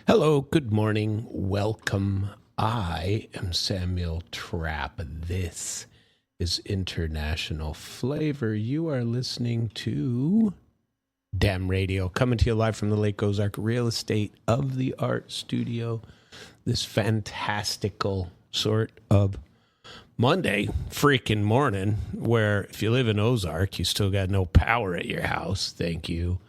Hello, good morning, welcome. I am Samuel Trapp. This is International Flavor. You are listening to Damn Radio, coming to you live from the Lake Ozark Real Estate of the Art Studio. This fantastical sort of Monday freaking morning, where if you live in Ozark, you still got no power at your house. Thank you.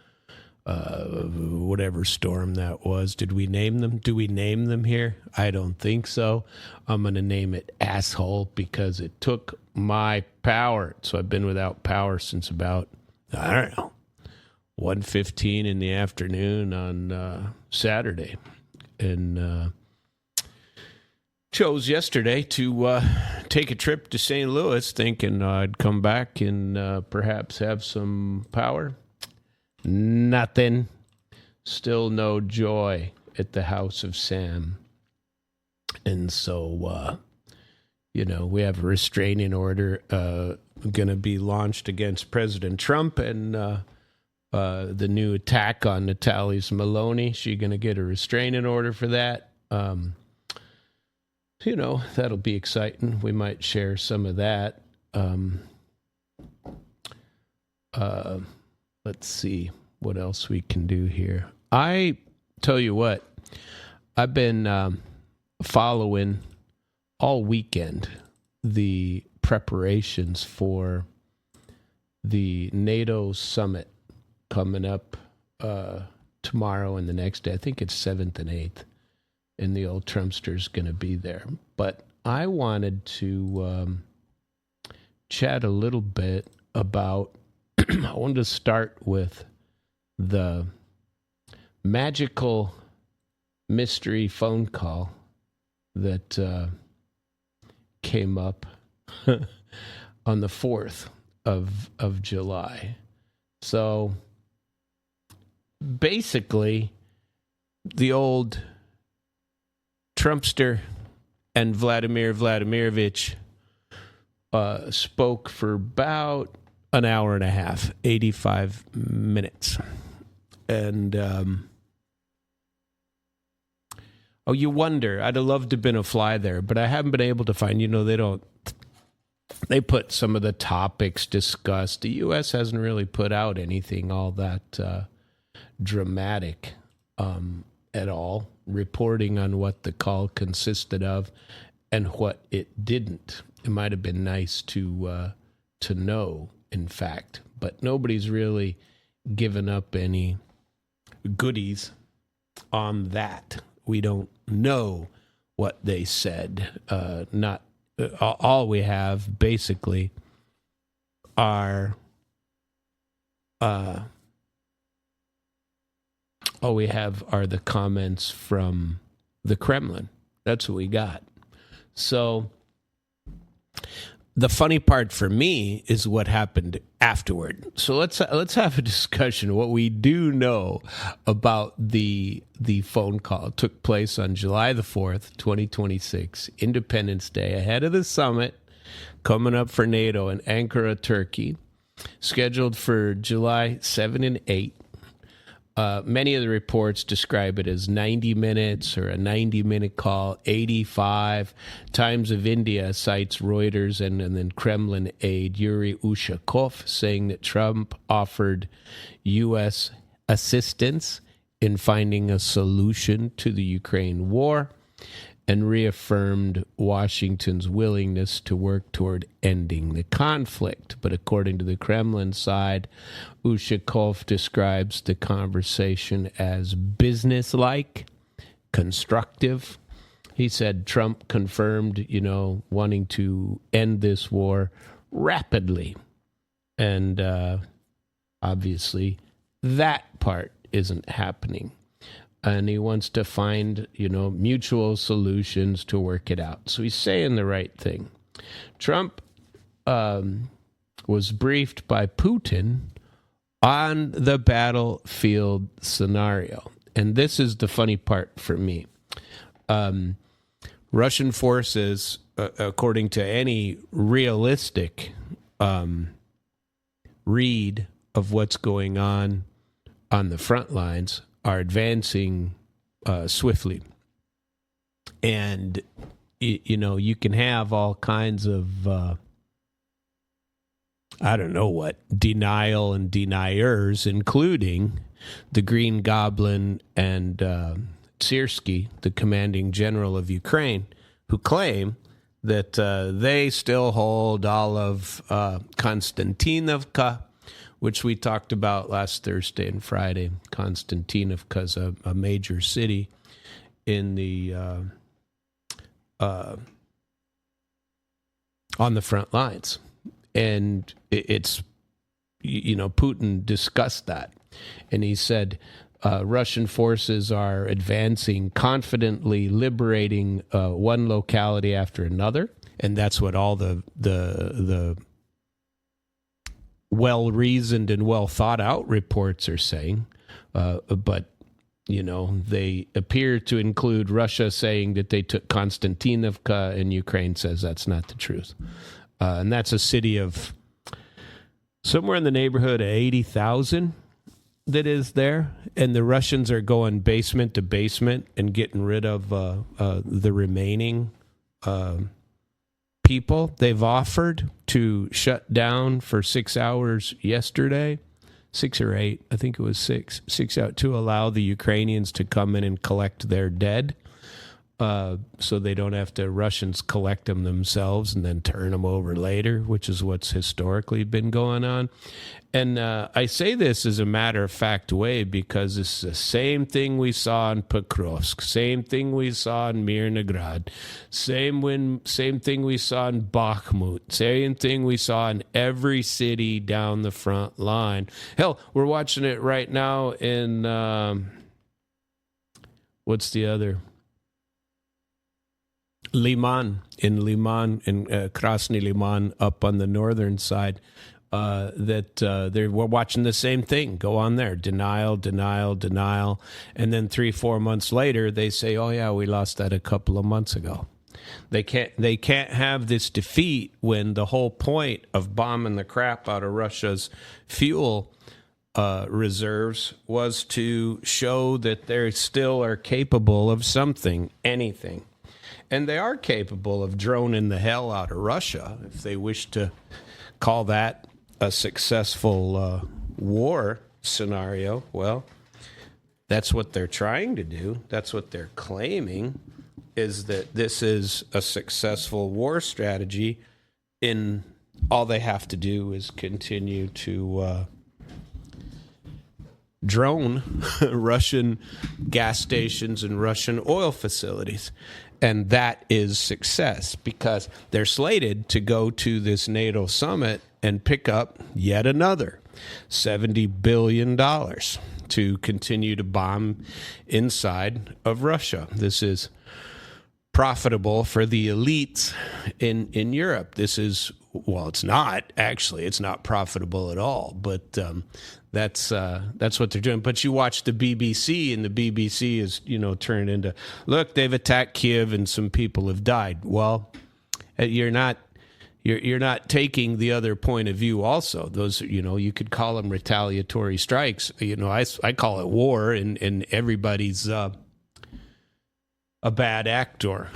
Whatever storm that was. Did we name them? Do we name them here? I don't think so. I'm going to name it Asshole because it took my power. So I've been without power since about, I don't know, 1:15 in the afternoon on Saturday. And chose yesterday to take a trip to St. Louis thinking I'd come back and perhaps have some power. Nothing. Still no joy at the house of Sam. And so, we have a restraining order going to be launched against President Trump and the new attack on Natalie's Maloney. She's going to get a restraining order for that. That'll be exciting. We might share some of that. Let's see what else we can do here. I tell you what, I've been following all weekend the preparations for the NATO summit coming up tomorrow and the next day. I think it's 7th and 8th, and the old Trumpster's going to be there. But I wanted to chat a little bit about I wanted to start with the magical mystery phone call that came up on the 4th of July. So basically, the old Trumpster and Vladimir Vladimirovich spoke for about an hour and a half, 85 minutes. And, you wonder, I'd have loved to have been a fly there, but I haven't been able to find, they put some of the topics discussed. The U.S. hasn't really put out anything all that dramatic at all, reporting on what the call consisted of and what it didn't. It might have been nice to know, in fact, but nobody's really given up any goodies on that. We don't know what they said. All we have basically are the comments from the Kremlin. That's what we got. So the funny part for me is what happened afterward. So let's have a discussion. What we do know about the phone call. It took place on July the 4th, 2026, Independence Day, ahead of the summit coming up for NATO in Ankara, Turkey, scheduled for July 7 and 8. Many of the reports describe it as 90 minutes or a 90-minute call. 85 Times of India cites Reuters and then Kremlin aide Yuri Ushakov saying that Trump offered U.S. assistance in finding a solution to the Ukraine war and reaffirmed Washington's willingness to work toward ending the conflict. But according to the Kremlin side, Ushakov describes the conversation as businesslike, constructive. He said Trump confirmed, wanting to end this war rapidly. And obviously, that part isn't happening. And he wants to find, mutual solutions to work it out. So he's saying the right thing. Trump was briefed by Putin on the battlefield scenario. And this is the funny part for me. Russian forces, according to any realistic read of what's going on the front lines, are advancing swiftly. And, you can have all kinds of, I don't know what, denial and deniers, including the Green Goblin and Syrskyi, the commanding general of Ukraine, who claim that they still hold all of Konstantinovka, which we talked about last Thursday and Friday. Konstantinovka is a major city in the on the front lines. And it's, Putin discussed that. And he said, Russian forces are advancing, confidently liberating one locality after another, and that's what all the well-reasoned and well-thought-out reports are saying. But they appear to include Russia saying that they took Konstantinovka, and Ukraine says that's not the truth. And that's a city of somewhere in the neighborhood of 80,000. That is there, and the Russians are going basement to basement and getting rid of the remaining people. They've offered to shut down for 6 hours yesterday, 6 or 8, I think it was 6 out, to allow the Ukrainians to come in and collect their dead, so they don't have to, Russians collect them themselves and then turn them over later, which is what's historically been going on. And I say this as a matter-of-fact way because it's the same thing we saw in Pokrovsk, same thing we saw in Mirnograd, same thing we saw in Bakhmut, same thing we saw in every city down the front line. Hell, we're watching it right now in, what's the other? Liman, in Krasny Liman up on the northern side. We're watching the same thing go on there. Denial. And then 3-4 months later, they say, oh, yeah, we lost that a couple of months ago. They can't have this defeat when the whole point of bombing the crap out of Russia's fuel reserves was to show that they still are capable of something, anything. And they are capable of droning the hell out of Russia if they wish to call that a successful war scenario. Well, that's what they're trying to do. That's what they're claiming, is that this is a successful war strategy. In all they have to do is continue to drone Russian gas stations and Russian oil facilities. And that is success because they're slated to go to this NATO summit and pick up yet another $70 billion to continue to bomb inside of Russia. This is profitable for the elites in Europe. This is, well, it's not profitable at all, but that's what they're doing. But you watch the BBC, and the BBC is, turned into, look, they've attacked Kiev and some people have died. Well, you're not taking the other point of view also. Those, you could call them retaliatory strikes. I call it war, and everybody's a bad actor.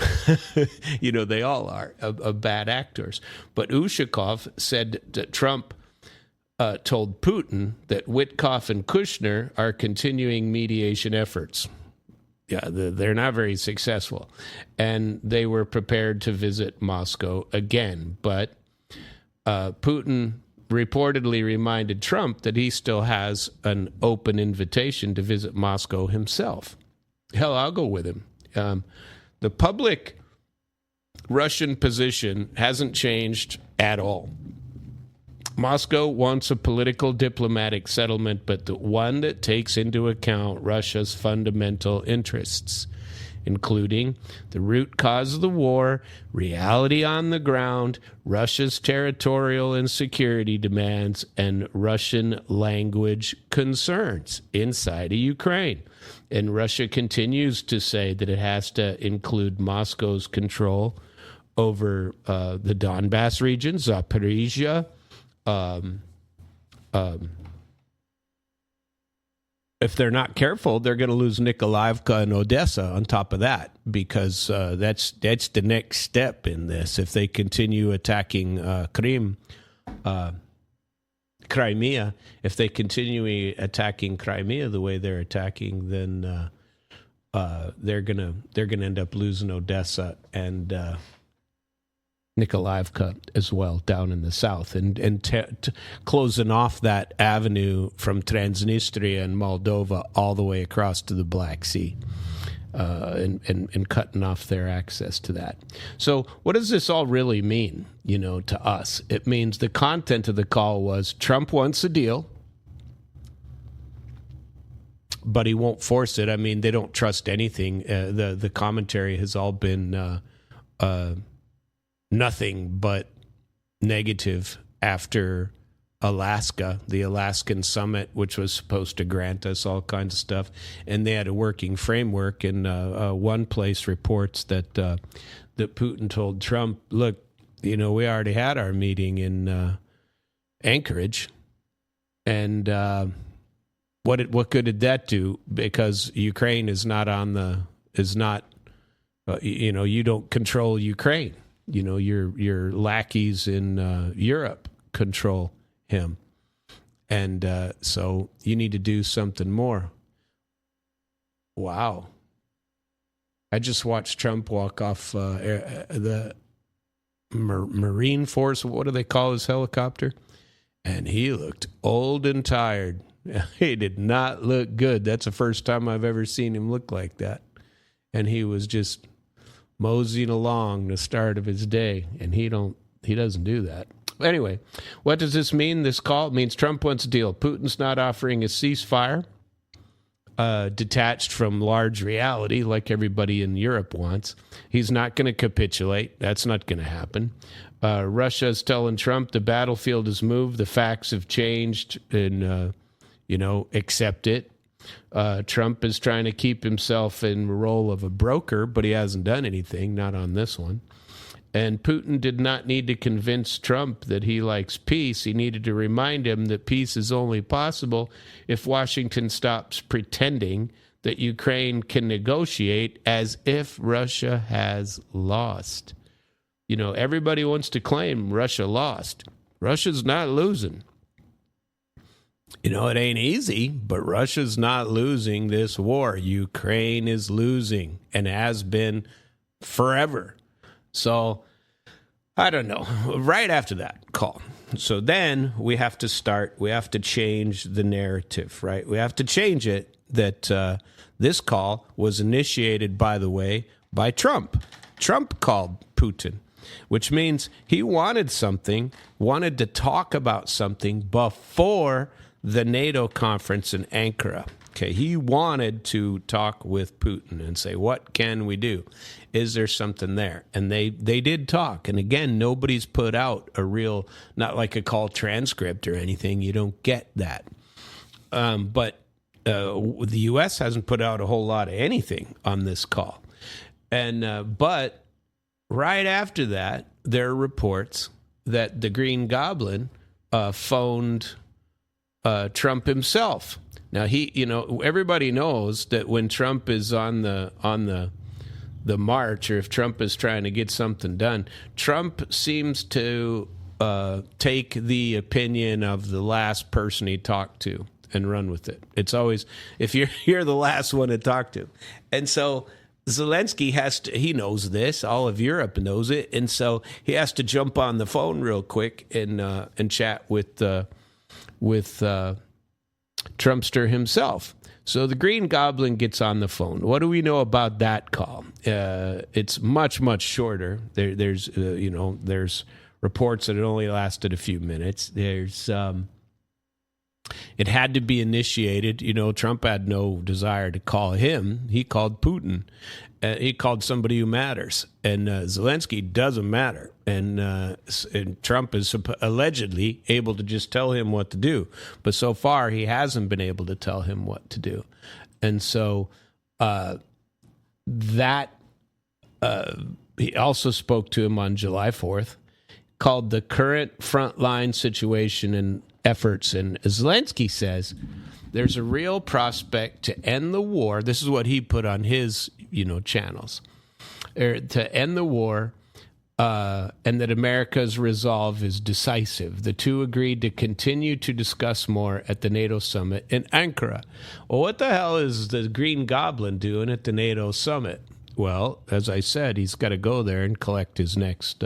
They all are a bad actors. But Ushakov said that Trump told Putin that Witkoff and Kushner are continuing mediation efforts. Yeah, they're not very successful. And they were prepared to visit Moscow again. But Putin reportedly reminded Trump that he still has an open invitation to visit Moscow himself. Hell, I'll go with him. The public Russian position hasn't changed at all. Moscow wants a political diplomatic settlement, but the one that takes into account Russia's fundamental interests, including the root cause of the war, reality on the ground, Russia's territorial and security demands, and Russian language concerns inside of Ukraine. And Russia continues to say that it has to include Moscow's control over the Donbass region, Zaporizhia, if they're not careful, they're going to lose Nikolaevka and Odessa on top of that, because that's the next step in this. If they continue attacking Crimea, if they continue attacking Crimea the way they're attacking, then they're gonna end up losing Odessa and Nikolaevka as well down in the south, and closing off that avenue from Transnistria and Moldova all the way across to the Black Sea, and cutting off their access to that. So what does this all really mean, to us? It means the content of the call was Trump wants a deal, but he won't force it. I mean, they don't trust anything. The commentary has all been nothing but negative after Alaska, the Alaskan summit, which was supposed to grant us all kinds of stuff. And they had a working framework. And one place reports that Putin told Trump, look, we already had our meeting in Anchorage. And what good did that do? Because Ukraine is not you don't control Ukraine. Your lackeys in Europe control him. And so you need to do something more. Wow. I just watched Trump walk off the Marine Force. What do they call his helicopter? And he looked old and tired. He did not look good. That's the first time I've ever seen him look like that. And he was just moseying along the start of his day, and he doesn't do that. Anyway, what does this mean? This call means Trump wants a deal. Putin's not offering a ceasefire, detached from large reality like everybody in Europe wants. He's not going to capitulate. That's not going to happen. Russia's telling Trump the battlefield has moved, the facts have changed, and accept it. Trump is trying to keep himself in the role of a broker, but he hasn't done anything, not on this one. And Putin did not need to convince Trump that he likes peace. He needed to remind him that peace is only possible if Washington stops pretending that Ukraine can negotiate as if Russia has lost. Everybody wants to claim Russia lost. Russia's not losing. It ain't easy, but Russia's not losing this war. Ukraine is losing and has been forever. So, I don't know. Right after that call. So then we have to change the narrative, right? We have to change it that this call was initiated, by the way, by Trump. Trump called Putin, which means he wanted to talk about something before the NATO conference in Anchorage. Okay, he wanted to talk with Putin and say, what can we do? Is there something there? And they did talk. And again, nobody's put out a real, not like a call transcript or anything. You don't get that. But the U.S. hasn't put out a whole lot of anything on this call. And but right after that, there are reports that the Green Goblin phoned Trump himself. Now everybody knows that when Trump is on the march, or if Trump is trying to get something done, Trump seems to take the opinion of the last person he talked to and run with it. It's always, if you're the last one to talk to. And so Zelensky he knows this, all of Europe knows it, and so he has to jump on the phone real quick and chat with Trumpster himself. So the Green Goblin gets on the phone. What do we know about that call? It's much, much shorter. There's reports that it only lasted a few minutes. It had to be initiated. Trump had no desire to call him. He called Putin. He called somebody who matters. And Zelensky doesn't matter. And Trump is allegedly able to just tell him what to do. But so far, he hasn't been able to tell him what to do. And so he also spoke to him on July 4th, called the current frontline situation in efforts. And Zelensky says there's a real prospect to end the war. This is what he put on his, channels, to end the war, and that America's resolve is decisive. The two agreed to continue to discuss more at the NATO summit in Anchorage. Well, what the hell is the Green Goblin doing at the NATO summit? Well, as I said, he's got to go there and collect his next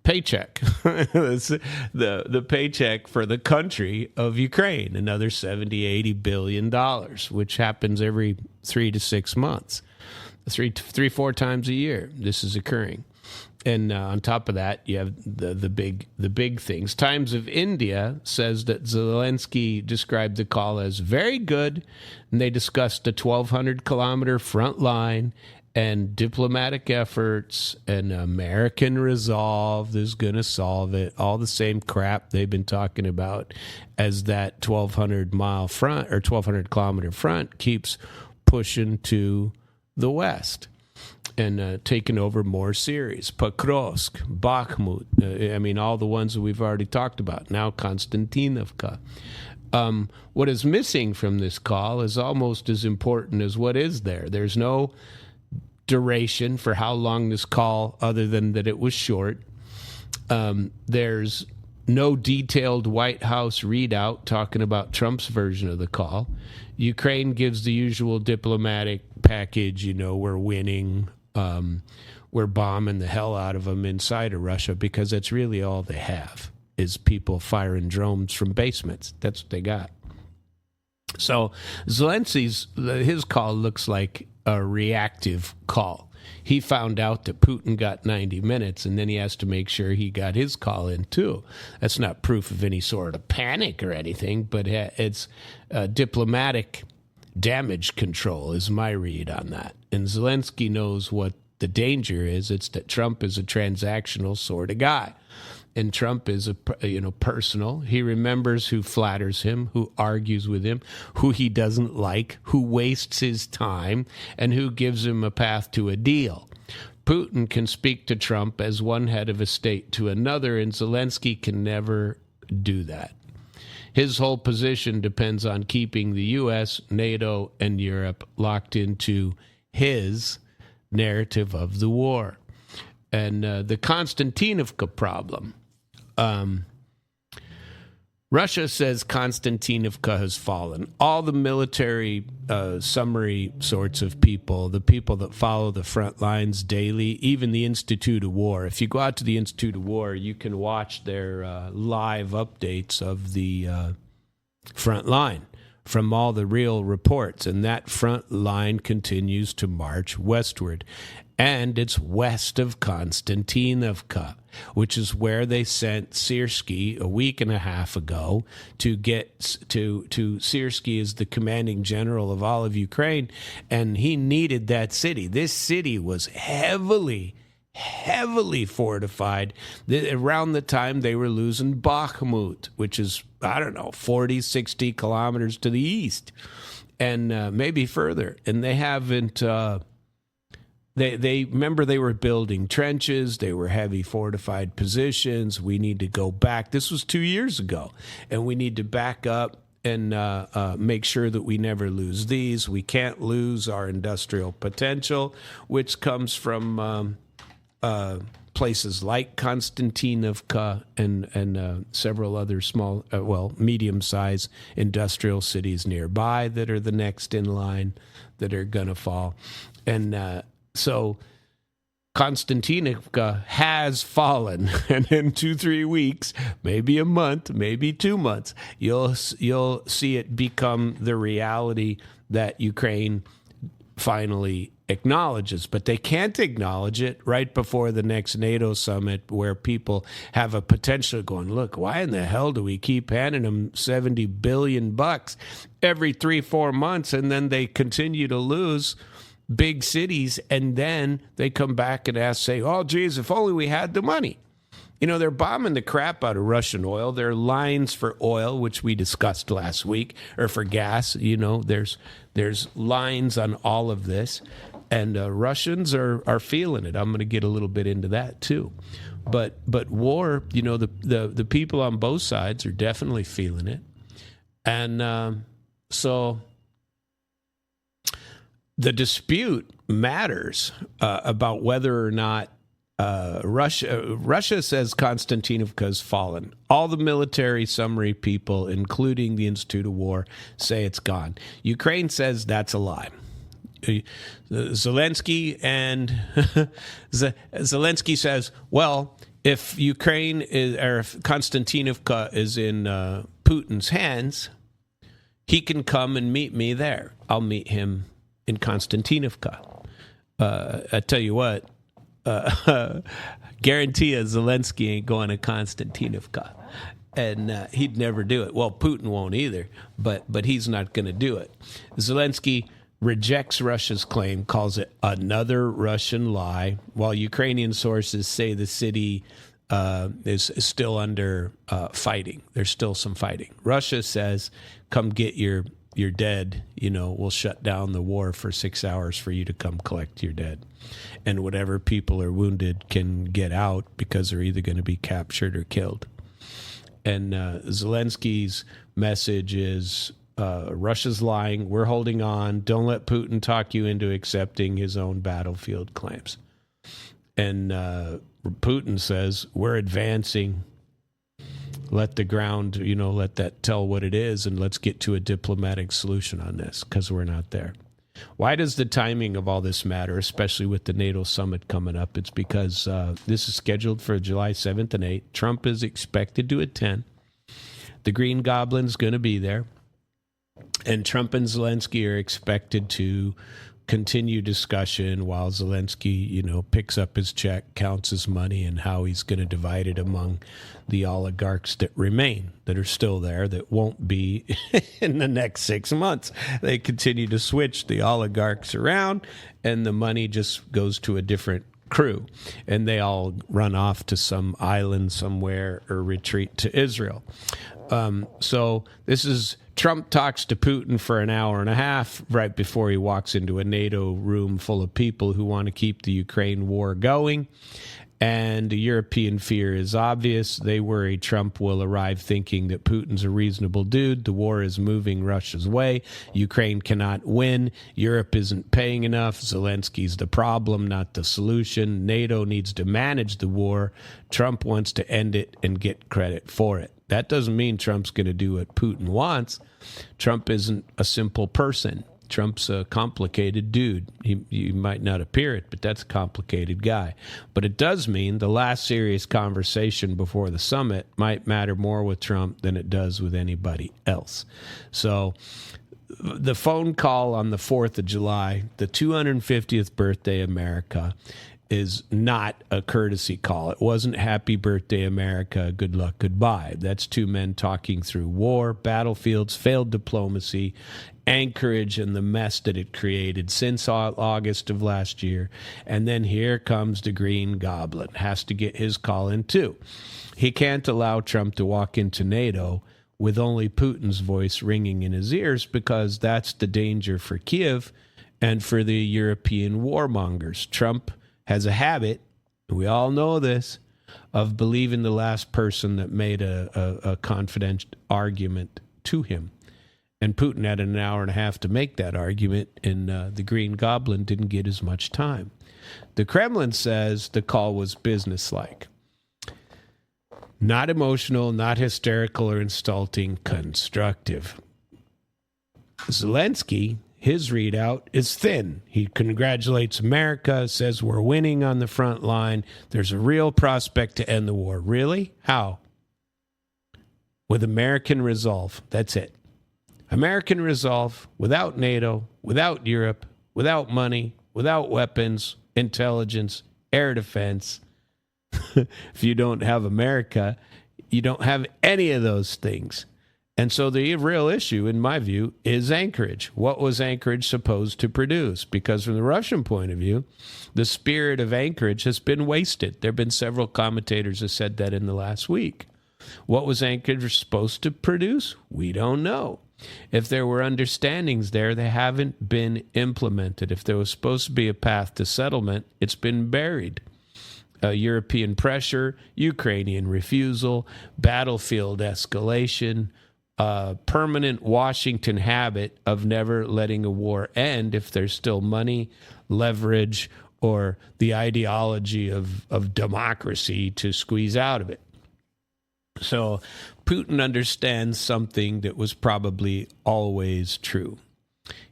paycheck. the paycheck for the country of Ukraine, another $70-80 billion, which happens every 3 to 6 months, 4 times a year. This is occurring. And on top of that, you have the big things. Times of India says that Zelensky described the call as very good, and they discussed a 1,200-kilometer front line and diplomatic efforts and American resolve is going to solve it. All the same crap they've been talking about as that 1,200-mile front or 1,200-kilometer front keeps pushing to the west and taking over more series. Pokrovsk, Bakhmut, all the ones that we've already talked about. Now Konstantinovka. What is missing from this call is almost as important as what is there. There's no duration for how long this call, other than that it was short. There's no detailed White House readout talking about Trump's version of the call. Ukraine gives the usual diplomatic package, we're winning, we're bombing the hell out of them inside of Russia, because that's really all they have is people firing drones from basements. That's what they got. So Zelensky's, his call looks like a reactive call. He found out that Putin got 90 minutes, and then he has to make sure he got his call in too. That's not proof of any sort of panic or anything, but it's diplomatic damage control is my read on that. And Zelensky knows what the danger is. It's that Trump is a transactional sort of guy. And Trump is personal. He remembers who flatters him, who argues with him, who he doesn't like, who wastes his time, and who gives him a path to a deal. Putin can speak to Trump as one head of a state to another, and Zelensky can never do that. His whole position depends on keeping the U.S., NATO, and Europe locked into his narrative of the war. And the Konstantinovka problem. Russia says Konstantinovka has fallen. All the military summary sorts of people, the people that follow the front lines daily, even the Institute of War. If you go out to the Institute of War, you can watch their live updates of the front line from all the real reports. And that front line continues to march westward. And it's west of Konstantinovka, which is where they sent Syrskyi a week and a half ago to get to Syrskyi is the commanding general of all of Ukraine, and he needed that city. This city was heavily fortified around the time they were losing Bakhmut, which is, 40, 60 kilometers to the east, and maybe further. And they haven't... They remember they were building trenches. They were heavy fortified positions. We need to go back. This was 2 years ago, and we need to back up and make sure that we never lose these. We can't lose our industrial potential, which comes from places like Konstantinovka and several other small, medium-sized industrial cities nearby that are the next in line that are going to fall. And so Konstantinovka has fallen, and in 2-3 weeks, maybe a month, maybe 2 months, you'll see it become the reality that Ukraine finally acknowledges. But they can't acknowledge it right before the next NATO summit, where people have a potential going, look, why in the hell do we keep handing them $70 billion every 3-4 months, and then they continue to lose big cities, and then they come back and say, oh, geez, if only we had the money. They're bombing the crap out of Russian oil. There are lines for oil, which we discussed last week, or for gas. There's lines on all of this. And Russians are feeling it. I'm going to get a little bit into that too. But war, the people on both sides are definitely feeling it. And so the dispute matters about whether or not Russia says Konstantinovka has fallen. All the military summary people, including the Institute of War, say it's gone. Ukraine says that's a lie. Zelensky says, well, if Ukraine is, or if Konstantinovka is in Putin's hands, he can come and meet me there. I'll meet him in Konstantinovka. I tell you what, guarantee you Zelensky ain't going to Konstantinovka. And he'd never do it. Well, Putin won't either, but he's not going to do it. Zelensky rejects Russia's claim, calls it another Russian lie, while Ukrainian sources say the city is still under fighting. There's still some fighting. Russia says, come get your dead. We'll shut down the war for 6 hours for you to come collect your dead. And whatever people are wounded can get out because they're either going to be captured or killed. And Zelensky's message is, Russia's lying. We're holding on. Don't let Putin talk you into accepting his own battlefield claims. And Putin says, we're advancing. Let the ground, let that tell what it is, and let's get to a diplomatic solution on this, because we're not there. Why does the timing of all this matter, especially with the NATO summit coming up? It's because this is scheduled for July 7th and 8th. Trump is expected to attend. The Green Goblin's going to be there. And Trump and Zelensky are expected to continue discussion while Zelensky, picks up his check, counts his money, and how he's going to divide it among the oligarchs that remain, that are still there, that won't be in the next 6 months. They continue to switch the oligarchs around, and the money just goes to a different crew, and they all run off to some island somewhere or retreat to Israel. So this is Trump talks to Putin for an hour and a half right before he walks into a NATO room full of people who want to keep the Ukraine war going. And the European fear is obvious. They worry Trump will arrive thinking that Putin's a reasonable dude. The war is moving Russia's way. Ukraine cannot win. Europe isn't paying enough. Zelensky's the problem, not the solution. NATO needs to manage the war. Trump wants to end it and get credit for it. That doesn't mean Trump's going to do what Putin wants. Trump isn't a simple person. Trump's a complicated dude. He might not appear it, but that's a complicated guy. But it does mean the last serious conversation before the summit might matter more with Trump than it does with anybody else. So the phone call on the 4th of July, the 250th birthday of America, is not a courtesy call. It wasn't happy birthday, America, good luck, goodbye. That's two men talking through war, battlefields, failed diplomacy, Anchorage, and the mess that it created since August of last year. And then here comes the Green Goblin. Has to get his call in too. He can't allow Trump to walk into NATO with only Putin's voice ringing in his ears, because that's the danger for Kiev and for the European warmongers. Trump has a habit, we all know this, of believing the last person that made a confident argument to him. And Putin had an hour and a half to make that argument, and the Green Goblin didn't get as much time. The Kremlin says the call was businesslike. Not emotional, not hysterical or insulting, constructive. Zelensky, his readout is thin. He congratulates America, says we're winning on the front line. There's a real prospect to end the war. Really? How? With American resolve. That's it. American resolve, without NATO, without Europe, without money, without weapons, intelligence, air defense. If you don't have America, you don't have any of those things. And so the real issue, in my view, is Anchorage. What was Anchorage supposed to produce? Because from the Russian point of view, the spirit of Anchorage has been wasted. There have been several commentators who said that in the last week. What was Anchorage supposed to produce? We don't know. If there were understandings there, they haven't been implemented. If there was supposed to be a path to settlement, it's been buried. European pressure, Ukrainian refusal, battlefield escalation, permanent Washington habit of never letting a war end if there's still money, leverage, or the ideology of democracy to squeeze out of it. So Putin understands something that was probably always true.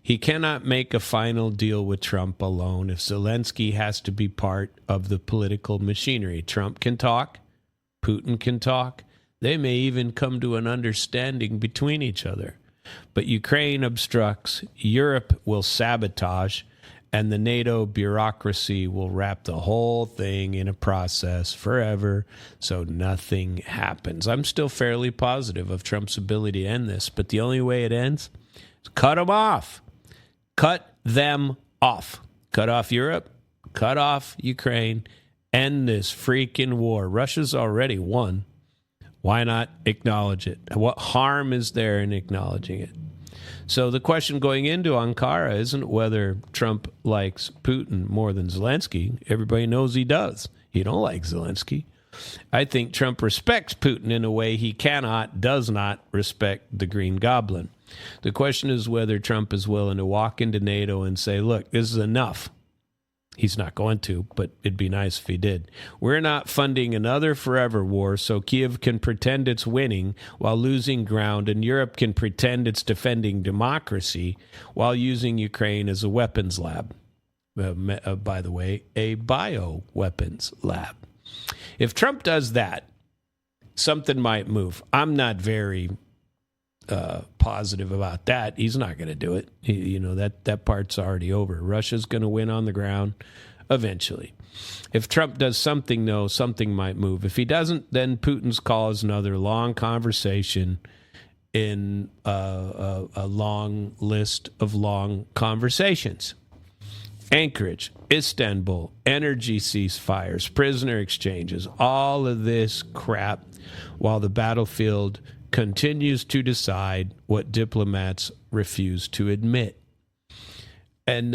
He cannot make a final deal with Trump alone if Zelensky has to be part of the political machinery. Trump can talk, Putin can talk. They may even come to an understanding between each other. But Ukraine obstructs, Europe will sabotage, and the NATO bureaucracy will wrap the whole thing in a process forever, so nothing happens. I'm still fairly positive of Trump's ability to end this, but the only way it ends is cut them off. Cut them off. Cut off Europe, cut off Ukraine, end this freaking war. Russia's already won. Why not acknowledge it? What harm is there in acknowledging it? So the question going into Ankara isn't whether Trump likes Putin more than Zelensky. Everybody knows he does. He don't like Zelensky. I think Trump respects Putin in a way he does not respect the Green Goblin. The question is whether Trump is willing to walk into NATO and say, look, this is enough. He's not going to, but it'd be nice if he did. We're not funding another forever war, so Kiev can pretend it's winning while losing ground, and Europe can pretend it's defending democracy while using Ukraine as a weapons lab. By the way, a bioweapons lab. If Trump does that, something might move. I'm not very positive about that. He's not going to do it. That part's already over. Russia's going to win on the ground eventually. If Trump does something, though, something might move. If he doesn't, then Putin's call is another long conversation in a long list of long conversations. Anchorage, Istanbul, energy ceasefires, prisoner exchanges, all of this crap while the battlefield continues to decide what diplomats refuse to admit. And,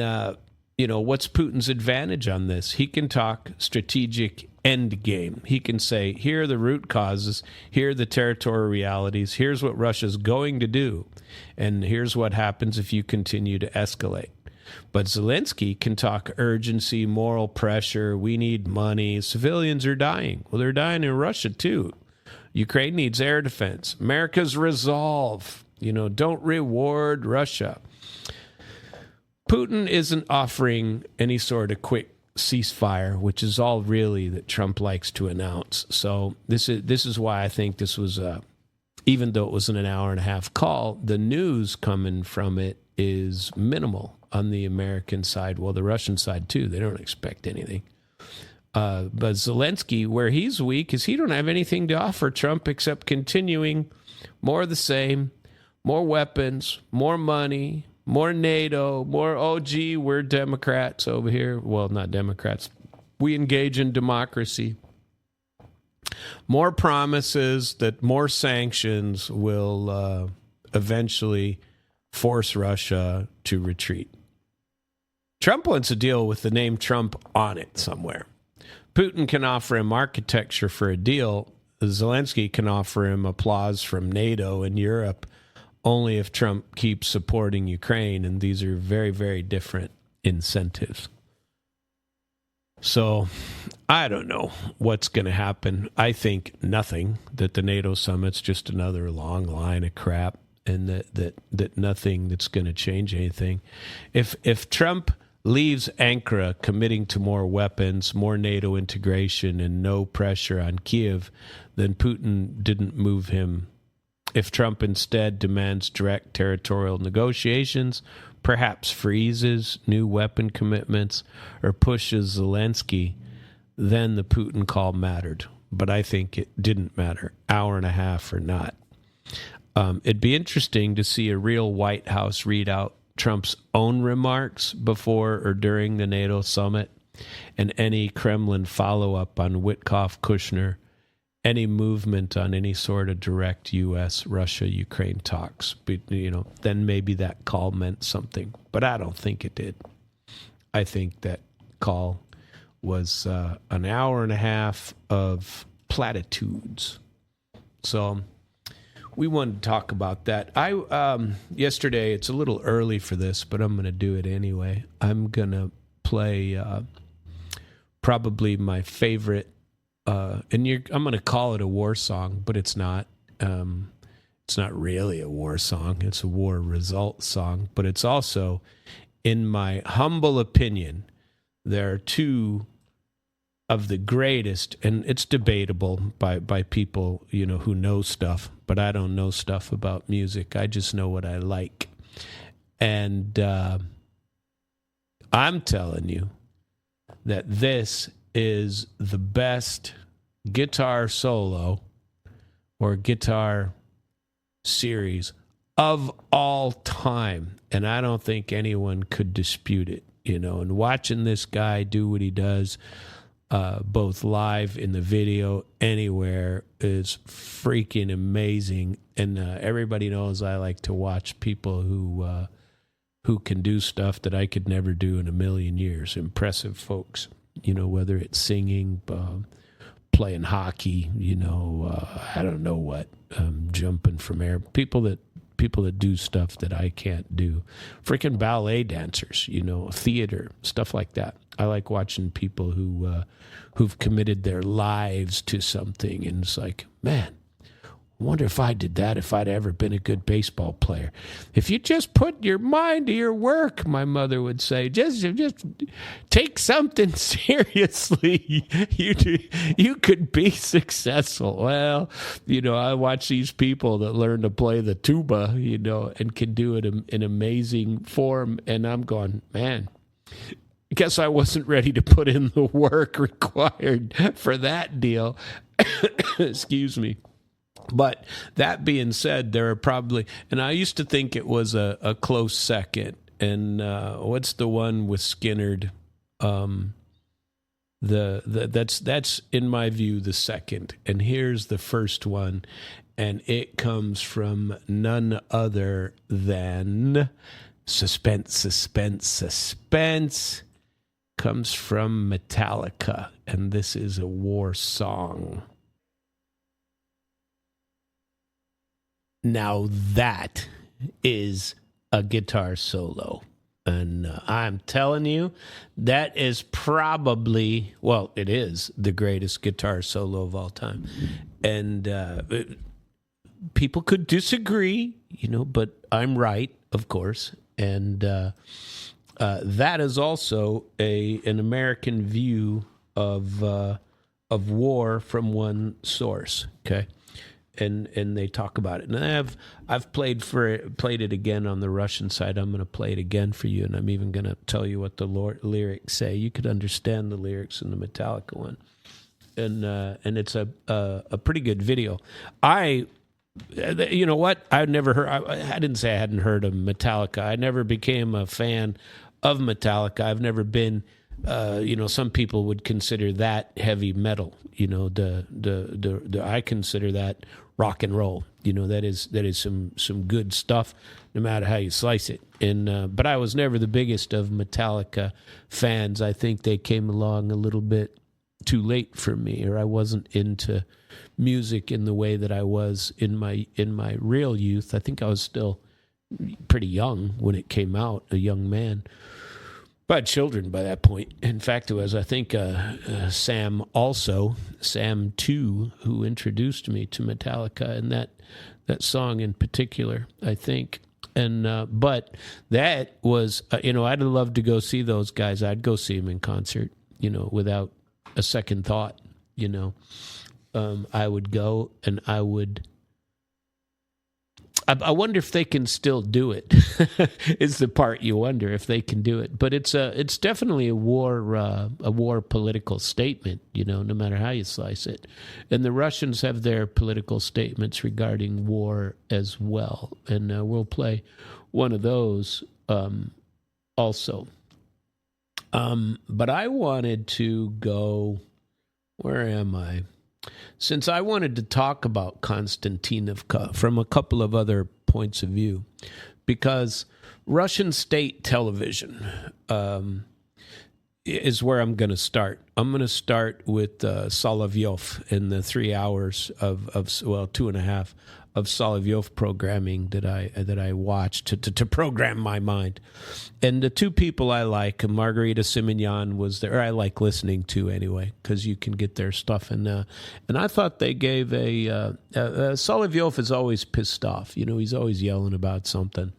what's Putin's advantage on this? He can talk strategic end game. He can say, here are the root causes, here are the territorial realities, here's what Russia's going to do, and here's what happens if you continue to escalate. But Zelensky can talk urgency, moral pressure, we need money, civilians are dying. Well, they're dying in Russia, too. Ukraine needs air defense. America's resolve. Don't reward Russia. Putin isn't offering any sort of quick ceasefire, which is all really that Trump likes to announce. So this is why I think this was, even though it was an hour and a half call, the news coming from it is minimal on the American side. Well, the Russian side, too. They don't expect anything. But Zelensky, where he's weak, is he don't have anything to offer Trump except continuing more of the same, more weapons, more money, more NATO, more, we're Democrats over here. Well, not Democrats. We engage in democracy. More promises that more sanctions will eventually force Russia to retreat. Trump wants a deal with the name Trump on it somewhere. Putin can offer him architecture for a deal. Zelensky can offer him applause from NATO and Europe only if Trump keeps supporting Ukraine, and these are very, very different incentives. So I don't know what's going to happen. I think nothing, that the NATO summit's just another long line of crap, and that nothing that's going to change anything. If Trump leaves Ankara committing to more weapons, more NATO integration, and no pressure on Kiev, then Putin didn't move him. If Trump instead demands direct territorial negotiations, perhaps freezes new weapon commitments, or pushes Zelensky, then the Putin call mattered. But I think it didn't matter, hour and a half or not. It'd be interesting to see a real White House read out Trump's own remarks before or during the NATO summit, and any Kremlin follow-up on Witkoff, Kushner, any movement on any sort of direct U.S. Russia Ukraine talks, but, then maybe that call meant something. But I don't think it did. I think that call was an hour and a half of platitudes. So we wanted to talk about that. Yesterday, it's a little early for this, but I'm going to do it anyway. I'm going to play probably my favorite, I'm going to call it a war song, but it's not. It's not really a war song. It's a war result song, but it's also, in my humble opinion, there are two of the greatest, and it's debatable by people, who know stuff, but I don't know stuff about music. I just know what I like. And I'm telling you that this is the best guitar solo or guitar series of all time. And I don't think anyone could dispute it, and watching this guy do what he does, both live in the video, anywhere, is freaking amazing. And everybody knows I like to watch people who can do stuff that I could never do in a million years. Impressive folks, whether it's singing, playing hockey, I don't know what, jumping from air, people that do stuff that I can't do. Freaking ballet dancers, theater, stuff like that. I like watching people who've committed their lives to something, and it's like, man, I wonder if I did that, if I'd ever been a good baseball player. If you just put your mind to your work, my mother would say, just take something seriously. You could be successful. Well, I watch these people that learn to play the tuba, and can do it in amazing form, and I'm going, man, I guess I wasn't ready to put in the work required for that deal. Excuse me. But that being said, there are probably, and I used to think it was a close second. And what's the one with Skinnerd? That's in my view the second. And here's the first one, and it comes from none other than suspense. Comes from Metallica, and this is a war song. Now that is a guitar solo. And I'm telling you, that is probably, well, it is the greatest guitar solo of all time. And people could disagree, but I'm right, of course. And that is also an American view of war from one source, okay? And they talk about it. And I've played it again on the Russian side. I'm going to play it again for you, and I'm even going to tell you what the lyrics say. You could understand the lyrics in the Metallica one, and it's a pretty good video. You know what? I'd never heard. I didn't say I hadn't heard of Metallica. I never became a fan of Metallica. I've never been. Some people would consider that heavy metal. I consider that rock and roll. That is some good stuff, no matter how you slice it. And but I was never the biggest of Metallica fans. I think they came along a little bit too late for me, or I wasn't into music in the way that I was in my real youth. I think I was still pretty young when it came out, a young man. But I had children by that point. In fact, it was, I think, Sam 2, who introduced me to Metallica, and that song in particular, I think. And but that was, I'd love to go see those guys. I'd go see them in concert, without a second thought. I would go, and I would. I wonder if they can still do it. Is the part you wonder if they can do it. But it's definitely a war political statement, no matter how you slice it. And the Russians have their political statements regarding war as well. And we'll play one of those also. But I wanted to go. Where am I? since I wanted to talk about Konstantinovka from a couple of other points of view, because Russian state television is where I'm going to start. I'm going to start with Solovyov and the 3 hours of 2.5 of Solovyov programming that I watched to program my mind. And the two people I like, Margarita Simonyan was there, or I like listening to anyway, because you can get their stuff. And I thought they gave Solovyov is always pissed off. You know, he's always yelling about something.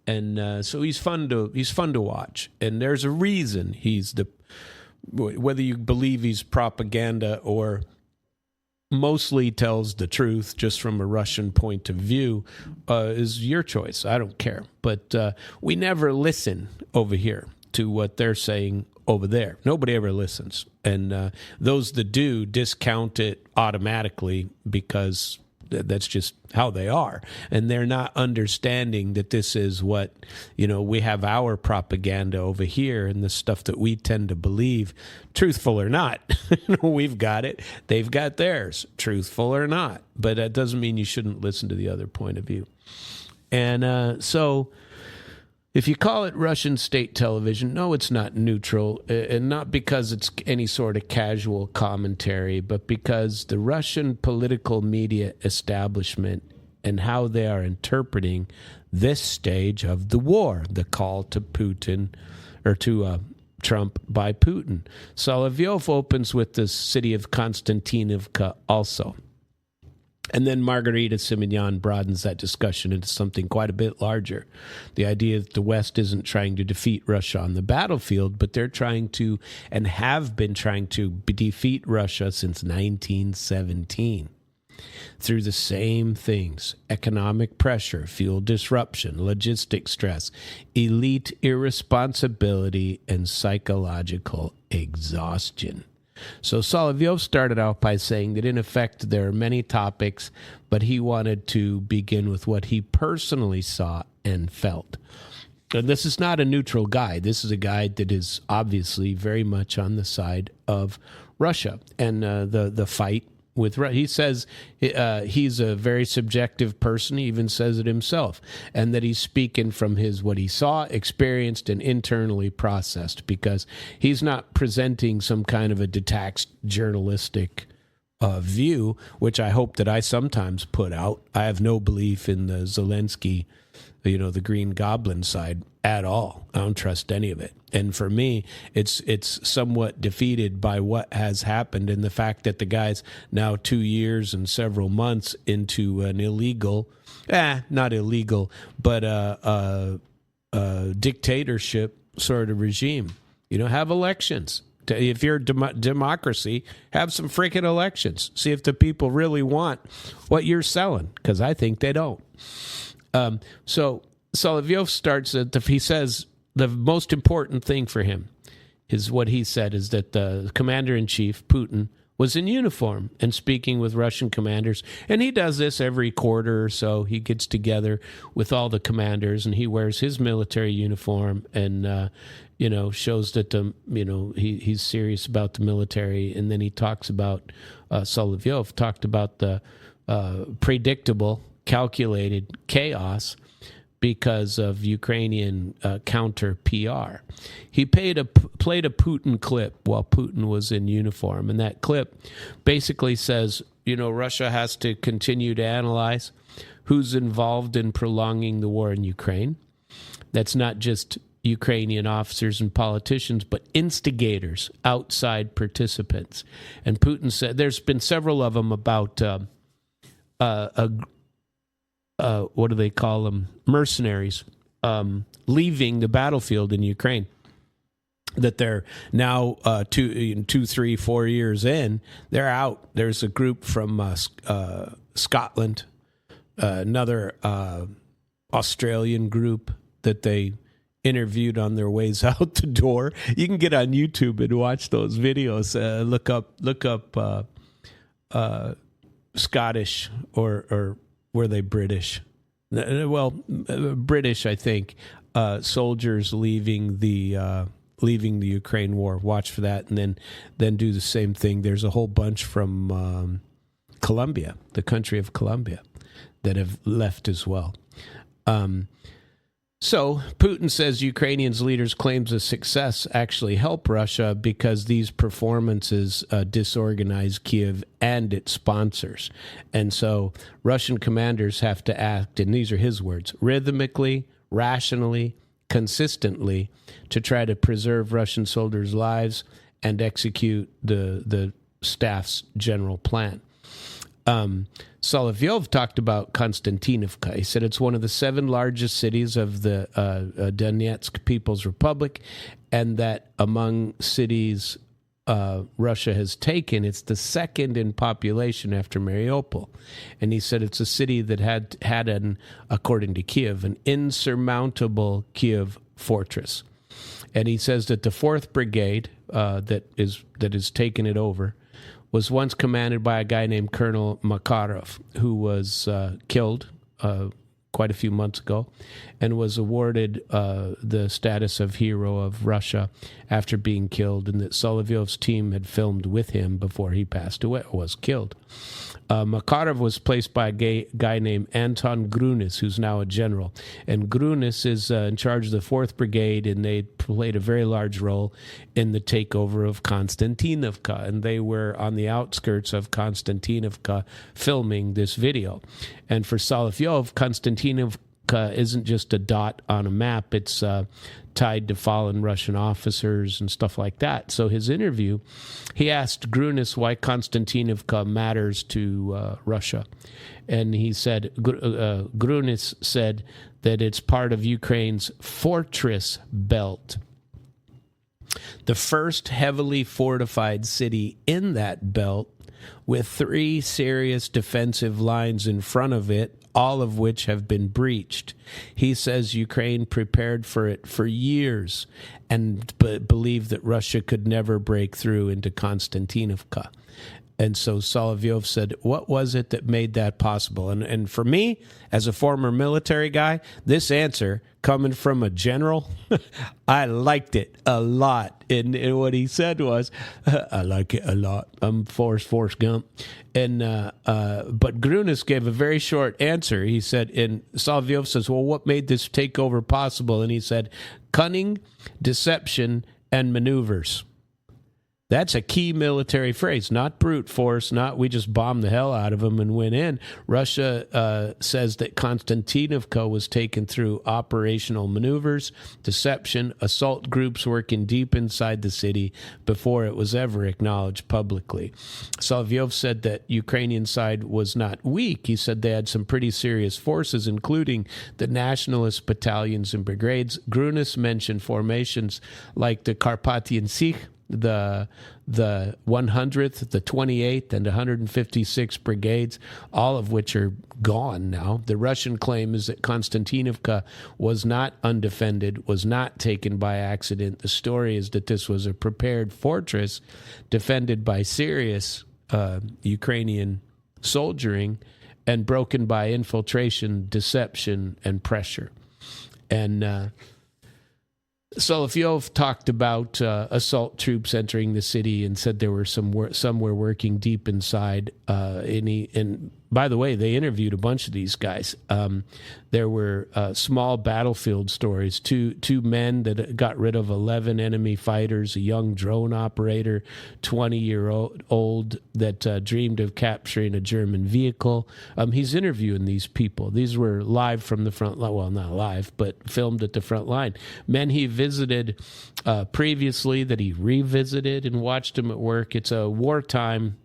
And so he's fun to watch. And there's a reason whether you believe he's propaganda or mostly tells the truth just from a Russian point of view, is your choice. I don't care. But we never listen over here to what they're saying over there. Nobody ever listens. And those that do discount it automatically because that's just how they are. And they're not understanding that this is what, we have our propaganda over here and the stuff that we tend to believe, truthful or not. We've got it. They've got theirs, truthful or not. But that doesn't mean you shouldn't listen to the other point of view. And so if you call it Russian state television, no, it's not neutral, and not because it's any sort of casual commentary, but because the Russian political media establishment and how they are interpreting this stage of the war, the call to Putin, or to Trump by Putin. Solovyov opens with the city of Konstantinovka also. And then Margarita Simonyan broadens that discussion into something quite a bit larger. The idea that the West isn't trying to defeat Russia on the battlefield, but they're trying to, and have been trying to, defeat Russia since 1917. Through the same things: economic pressure, fuel disruption, logistic stress, elite irresponsibility, and psychological exhaustion. So Solovyov started out by saying that, in effect, there are many topics, but he wanted to begin with what he personally saw and felt. And this is not a neutral guide. This is a guide that is obviously very much on the side of Russia and the fight with Russia. He says he's a very subjective person. He even says it himself, and that he's speaking from what he saw, experienced, and internally processed, because he's not presenting some kind of a detached journalistic view, which I hope that I sometimes put out. I have no belief in the Zelensky, the Green Goblin side at all. I don't trust any of it. And for me, it's somewhat defeated by what has happened, and the fact that the guy's now 2 years and several months into an illegal, not illegal, but dictatorship sort of regime. Have elections. If you're a democracy, have some freaking elections. See if the people really want what you're selling, because I think they don't. So Solovyov starts he says the most important thing for him is what he said is that the commander-in-chief, Putin, was in uniform and speaking with Russian commanders. And he does this every quarter or so. He gets together with all the commanders and he wears his military uniform and, shows that, he's serious about the military. And then he talks about, Solovyov talked about the predictable, calculated chaos because of Ukrainian counter PR. He played a Putin clip while Putin was in uniform, and that clip basically says, Russia has to continue to analyze who's involved in prolonging the war in Ukraine. That's not just Ukrainian officers and politicians, but instigators, outside participants. And Putin said there's been several of them about what do they call them? Mercenaries leaving the battlefield in Ukraine. That they're now 2, 3, 4 years in, they're out. There's a group from Scotland, another Australian group that they interviewed on their ways out the door. You can get on YouTube and watch those videos. Look up Scottish or were they British? Well, British, I think. Soldiers leaving the leaving the Ukraine war. Watch for that, and then do the same thing. There's a whole bunch from Colombia, the country of Colombia, that have left as well. So Putin says Ukrainians' leaders' claims of success actually help Russia because these performances disorganize Kiev and its sponsors. And so Russian commanders have to act, and these are his words, rhythmically, rationally, consistently to try to preserve Russian soldiers' lives and execute the staff's general plan. Solovyov talked about Konstantinovka. He said it's one of the 7 largest cities of the Donetsk People's Republic, and that among cities Russia has taken, it's the second in population after Mariupol. And he said it's a city that had an, according to Kiev, an insurmountable Kiev fortress. And he says that the 4th Brigade that is taking it over was once commanded by a guy named Colonel Makarov, who was killed quite a few months ago and was awarded the status of hero of Russia after being killed, and that Solovyov's team had filmed with him before he passed away, was killed. Makarov was placed by a guy named Anton Grunis, who's now a general. And Grunis is in charge of the 4th Brigade, and they played a very large role in the takeover of Konstantinovka. And they were on the outskirts of Konstantinovka filming this video. And for Solovyov, Konstantinovka isn't just a dot on a map. It's tied to fallen Russian officers and stuff like that. So his interview, he asked Grunis why Konstantinovka matters to Russia. And he said, Grunis said that it's part of Ukraine's fortress belt. The first heavily fortified city in that belt, with 3 serious defensive lines in front of it, all of which have been breached. He says Ukraine prepared for it for years and believed that Russia could never break through into Konstantinovka. And so Solovyov said, what was it that made that possible? And for me, as a former military guy, this answer coming from a general, I liked it a lot. And what he said was, I like it a lot. I'm Forrest Gump. And but Grunis gave a very short answer. He said, and Solovyov says, well, what made this takeover possible? And he said, cunning, deception, and maneuvers. That's a key military phrase, not brute force, not we just bombed the hell out of them and went in. Russia says that Konstantinovka was taken through operational maneuvers, deception, assault groups working deep inside the city before it was ever acknowledged publicly. Solovyov said that Ukrainian side was not weak. He said they had some pretty serious forces, including the nationalist battalions and brigades. Grunis mentioned formations like the Carpathian Sich, the 100th, the 28th, and 156th brigades, all of which are gone now. The Russian claim is that Konstantinovka was not undefended, was not taken by accident. The story is that this was a prepared fortress defended by serious Ukrainian soldiering and broken by infiltration, deception, and pressure. And Solovyov talked about assault troops entering the city and said there were some were working deep inside. And by the way, they interviewed a bunch of these guys. There were small battlefield stories. Two men that got rid of 11 enemy fighters, a young drone operator, 20-year-old that dreamed of capturing a German vehicle. He's interviewing these people. These were live from the front line. Well, not live, but filmed at the front line. Men he visited previously that he revisited and watched them at work. It's a wartime,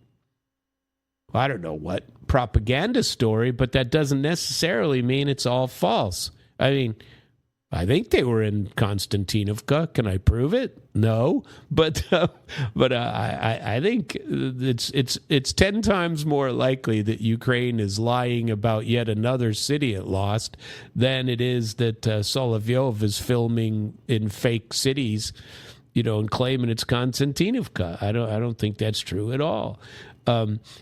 I don't know what, propaganda story, but that doesn't necessarily mean it's all false. I mean, I think they were in Konstantinovka. Can I prove it? No, but I think it's 10 times more likely that Ukraine is lying about yet another city it lost than it is that Solovyov is filming in fake cities and claiming it's Konstantinovka. I don't think that's true at all.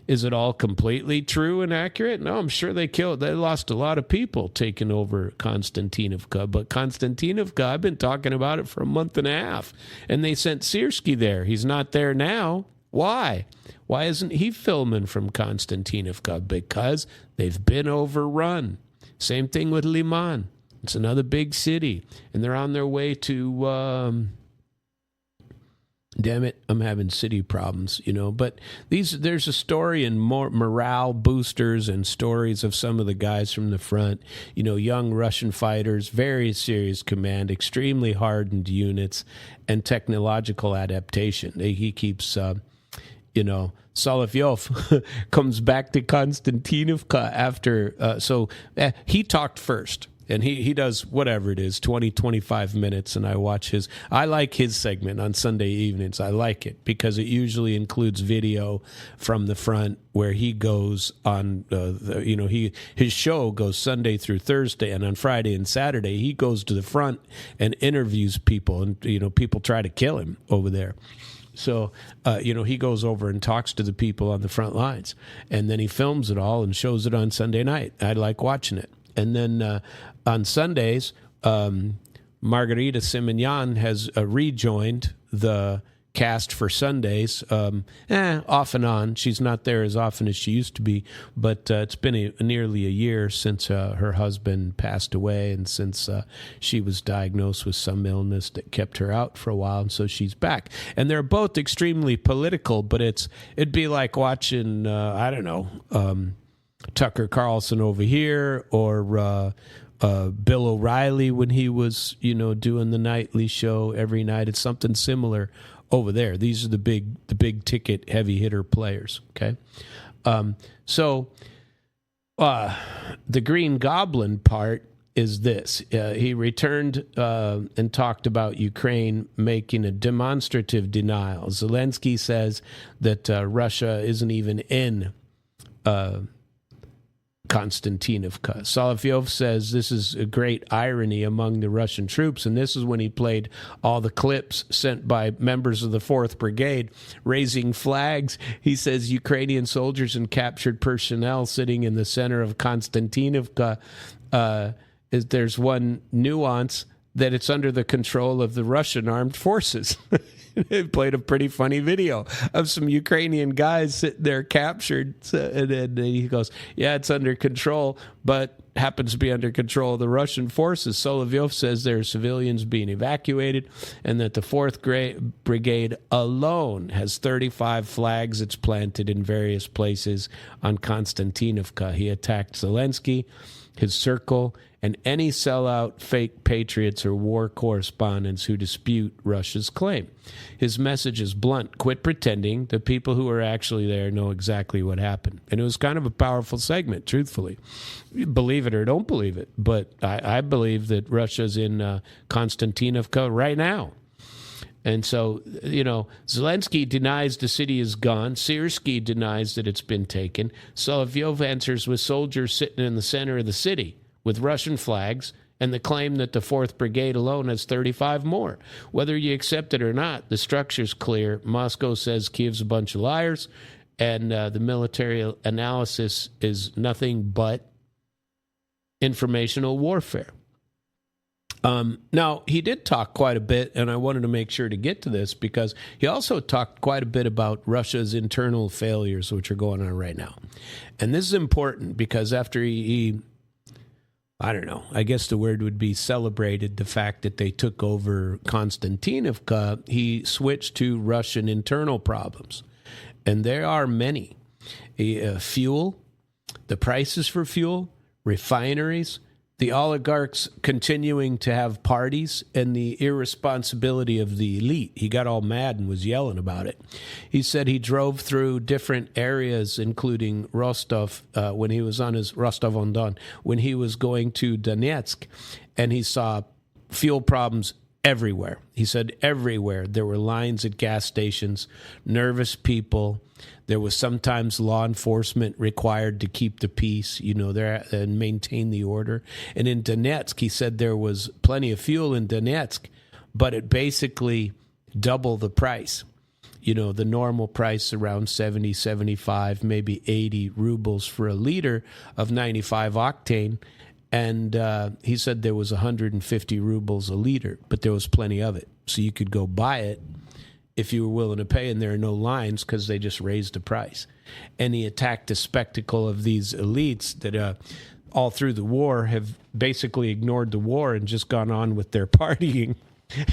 Is it all completely true and accurate? No, I'm sure they lost a lot of people taking over Konstantinovka. But Konstantinovka, I've been talking about it for a month and a half, and they sent Siersky there. He's not there now. Why? Why isn't he filming from Konstantinovka? Because they've been overrun. Same thing with Liman. It's another big city, and they're on their way to... damn it, I'm having city problems, But there's a story in more morale boosters and stories of some of the guys from the front, young Russian fighters, very serious command, extremely hardened units, and technological adaptation. He keeps, Solovyov comes back to Konstantinovka after, he talked first. And he does whatever it is, 20, 25 minutes, and I like his segment on Sunday evenings. I like it because it usually includes video from the front where he goes on, his show goes Sunday through Thursday, and on Friday and Saturday, he goes to the front and interviews people, and, people try to kill him over there. So, he goes over and talks to the people on the front lines, and then he films it all and shows it on Sunday night. I like watching it. And then on Sundays, Margarita Simonyan has rejoined the cast for Sundays, off and on. She's not there as often as she used to be, but it's been nearly a year since her husband passed away and since she was diagnosed with some illness that kept her out for a while, and so she's back. And they're both extremely political, but it'd be like watching, Tucker Carlson over here, or Bill O'Reilly when he was, doing the nightly show every night. It's something similar over there. These are the big ticket heavy hitter players. Okay, so the Green Goblin part is this: he returned and talked about Ukraine making a demonstrative denial. Zelensky says that Russia isn't even in Konstantinovka. Solovyov says this is a great irony among the Russian troops, and this is when he played all the clips sent by members of the 4th Brigade raising flags. He says Ukrainian soldiers and captured personnel sitting in the center of Konstantinovka. There's one nuance, that it's under the control of the Russian armed forces. They played a pretty funny video of some Ukrainian guys sitting there captured, and then he goes, yeah, it's under control, but happens to be under control of the Russian forces. Solovyov says there are civilians being evacuated, and that the 4th Brigade alone has 35 flags it's planted in various places on Konstantinovka. He attacked Zelensky, his circle, and any sellout fake patriots or war correspondents who dispute Russia's claim. His message is blunt: quit pretending. The people who are actually there know exactly what happened. And it was kind of a powerful segment, truthfully. You believe it or don't believe it, but I believe that Russia's in Konstantinovka right now. And so, Zelensky denies the city is gone. Siersky denies that it's been taken. Solovyov answers with soldiers sitting in the center of the city with Russian flags and the claim that the 4th Brigade alone has 35 more. Whether you accept it or not, the structure's clear. Moscow says Kiev's a bunch of liars, and the military analysis is nothing but informational warfare. Now, he did talk quite a bit, and I wanted to make sure to get to this because he also talked quite a bit about Russia's internal failures, which are going on right now. And this is important because after he I don't know, I guess the word would be celebrated the fact that they took over Konstantinovka, he switched to Russian internal problems. And there are many. Fuel, the prices for fuel, refineries, the oligarchs continuing to have parties, and the irresponsibility of the elite. He got all mad and was yelling about it. He said he drove through different areas, including Rostov, when he was on his Rostov-on-Don, when he was going to Donetsk, and he saw fuel problems everywhere. He said everywhere. There were lines at gas stations, nervous people. There was sometimes law enforcement required to keep the peace, there and maintain the order. And in Donetsk, he said there was plenty of fuel in Donetsk, but it basically double the price. You know, the normal price around 70, 75, maybe 80 rubles for a liter of 95 octane. And he said there was 150 rubles a liter, but there was plenty of it. So you could go buy it if you were willing to pay, and there are no lines because they just raised the price. And he attacked the spectacle of these elites that all through the war have basically ignored the war and just gone on with their partying.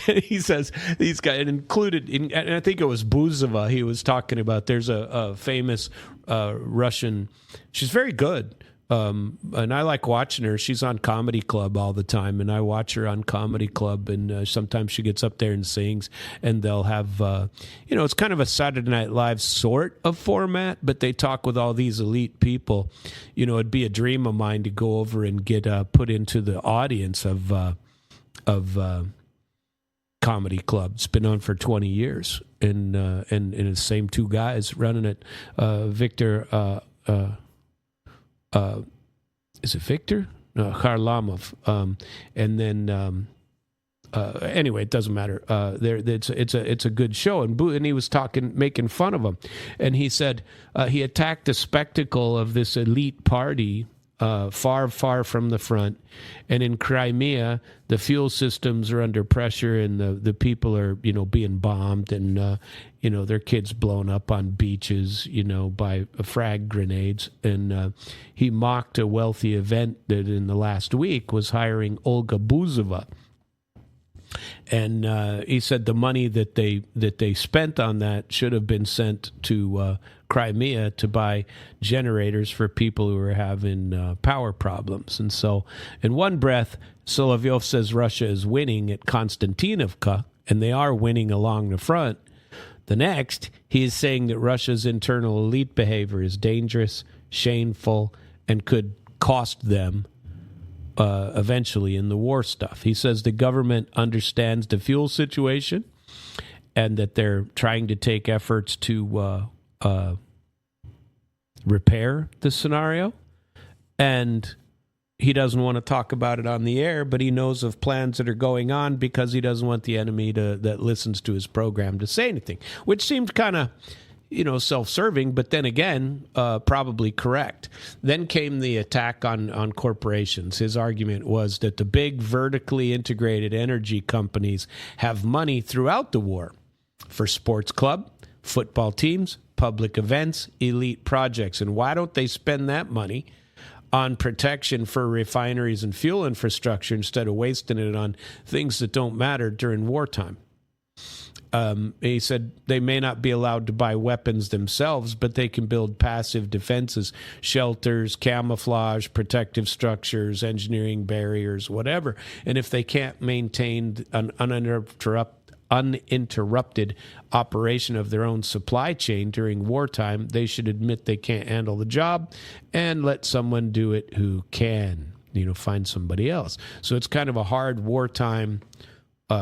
And he says these guys, included, and I think it was Buzova he was talking about. There's a famous Russian, she's very good. And I like watching her. She's on Comedy Club all the time, and I watch her on Comedy Club, and sometimes she gets up there and sings, and they'll have, it's kind of a Saturday Night Live sort of format, but they talk with all these elite people. You know, it'd be a dream of mine to go over and get put into the audience of Comedy Club. It's been on for 20 years, and the same two guys running it, Victor... is it Victor? No, Kharlamov. And then, anyway, it doesn't matter. It's a good show. And he was making fun of him. And he said he attacked the spectacle of this elite party far, far from the front. And in Crimea, the fuel systems are under pressure, and the people are, being bombed, and, their kids blown up on beaches, by frag grenades. And he mocked a wealthy event that in the last week was hiring Olga Buzova. And he said the money that they spent on that should have been sent to Crimea to buy generators for people who are having power problems. And so, in one breath, Solovyov says Russia is winning at Konstantinovka, and they are winning along the front. The next, he is saying that Russia's internal elite behavior is dangerous, shameful, and could cost them eventually in the war stuff. He says the government understands the fuel situation and that they're trying to take efforts to repair the scenario. And he doesn't want to talk about it on the air, but he knows of plans that are going on because he doesn't want the enemy that listens to his program to say anything, which seemed kind of, self-serving, but then again, probably correct. Then came the attack on corporations. His argument was that the big vertically integrated energy companies have money throughout the war for sports club, football teams, public events, elite projects. And why don't they spend that money on protection for refineries and fuel infrastructure instead of wasting it on things that don't matter during wartime? He said they may not be allowed to buy weapons themselves, but they can build passive defenses, shelters, camouflage, protective structures, engineering barriers, whatever. And if they can't maintain an uninterrupted operation of their own supply chain during wartime, they should admit they can't handle the job and let someone do it who can, find somebody else. So it's kind of a hard wartime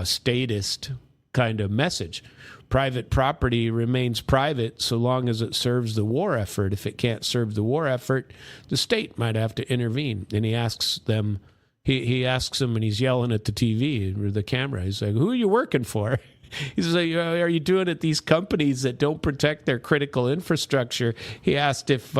statist kind of message. Private property remains private so long as it serves the war effort. If it can't serve the war effort, the state might have to intervene. And he asks them, he asks them, and he's yelling at the TV or the camera. He's like, "Who are you working for?" He's like, "Are you doing it these companies that don't protect their critical infrastructure?" He asked if,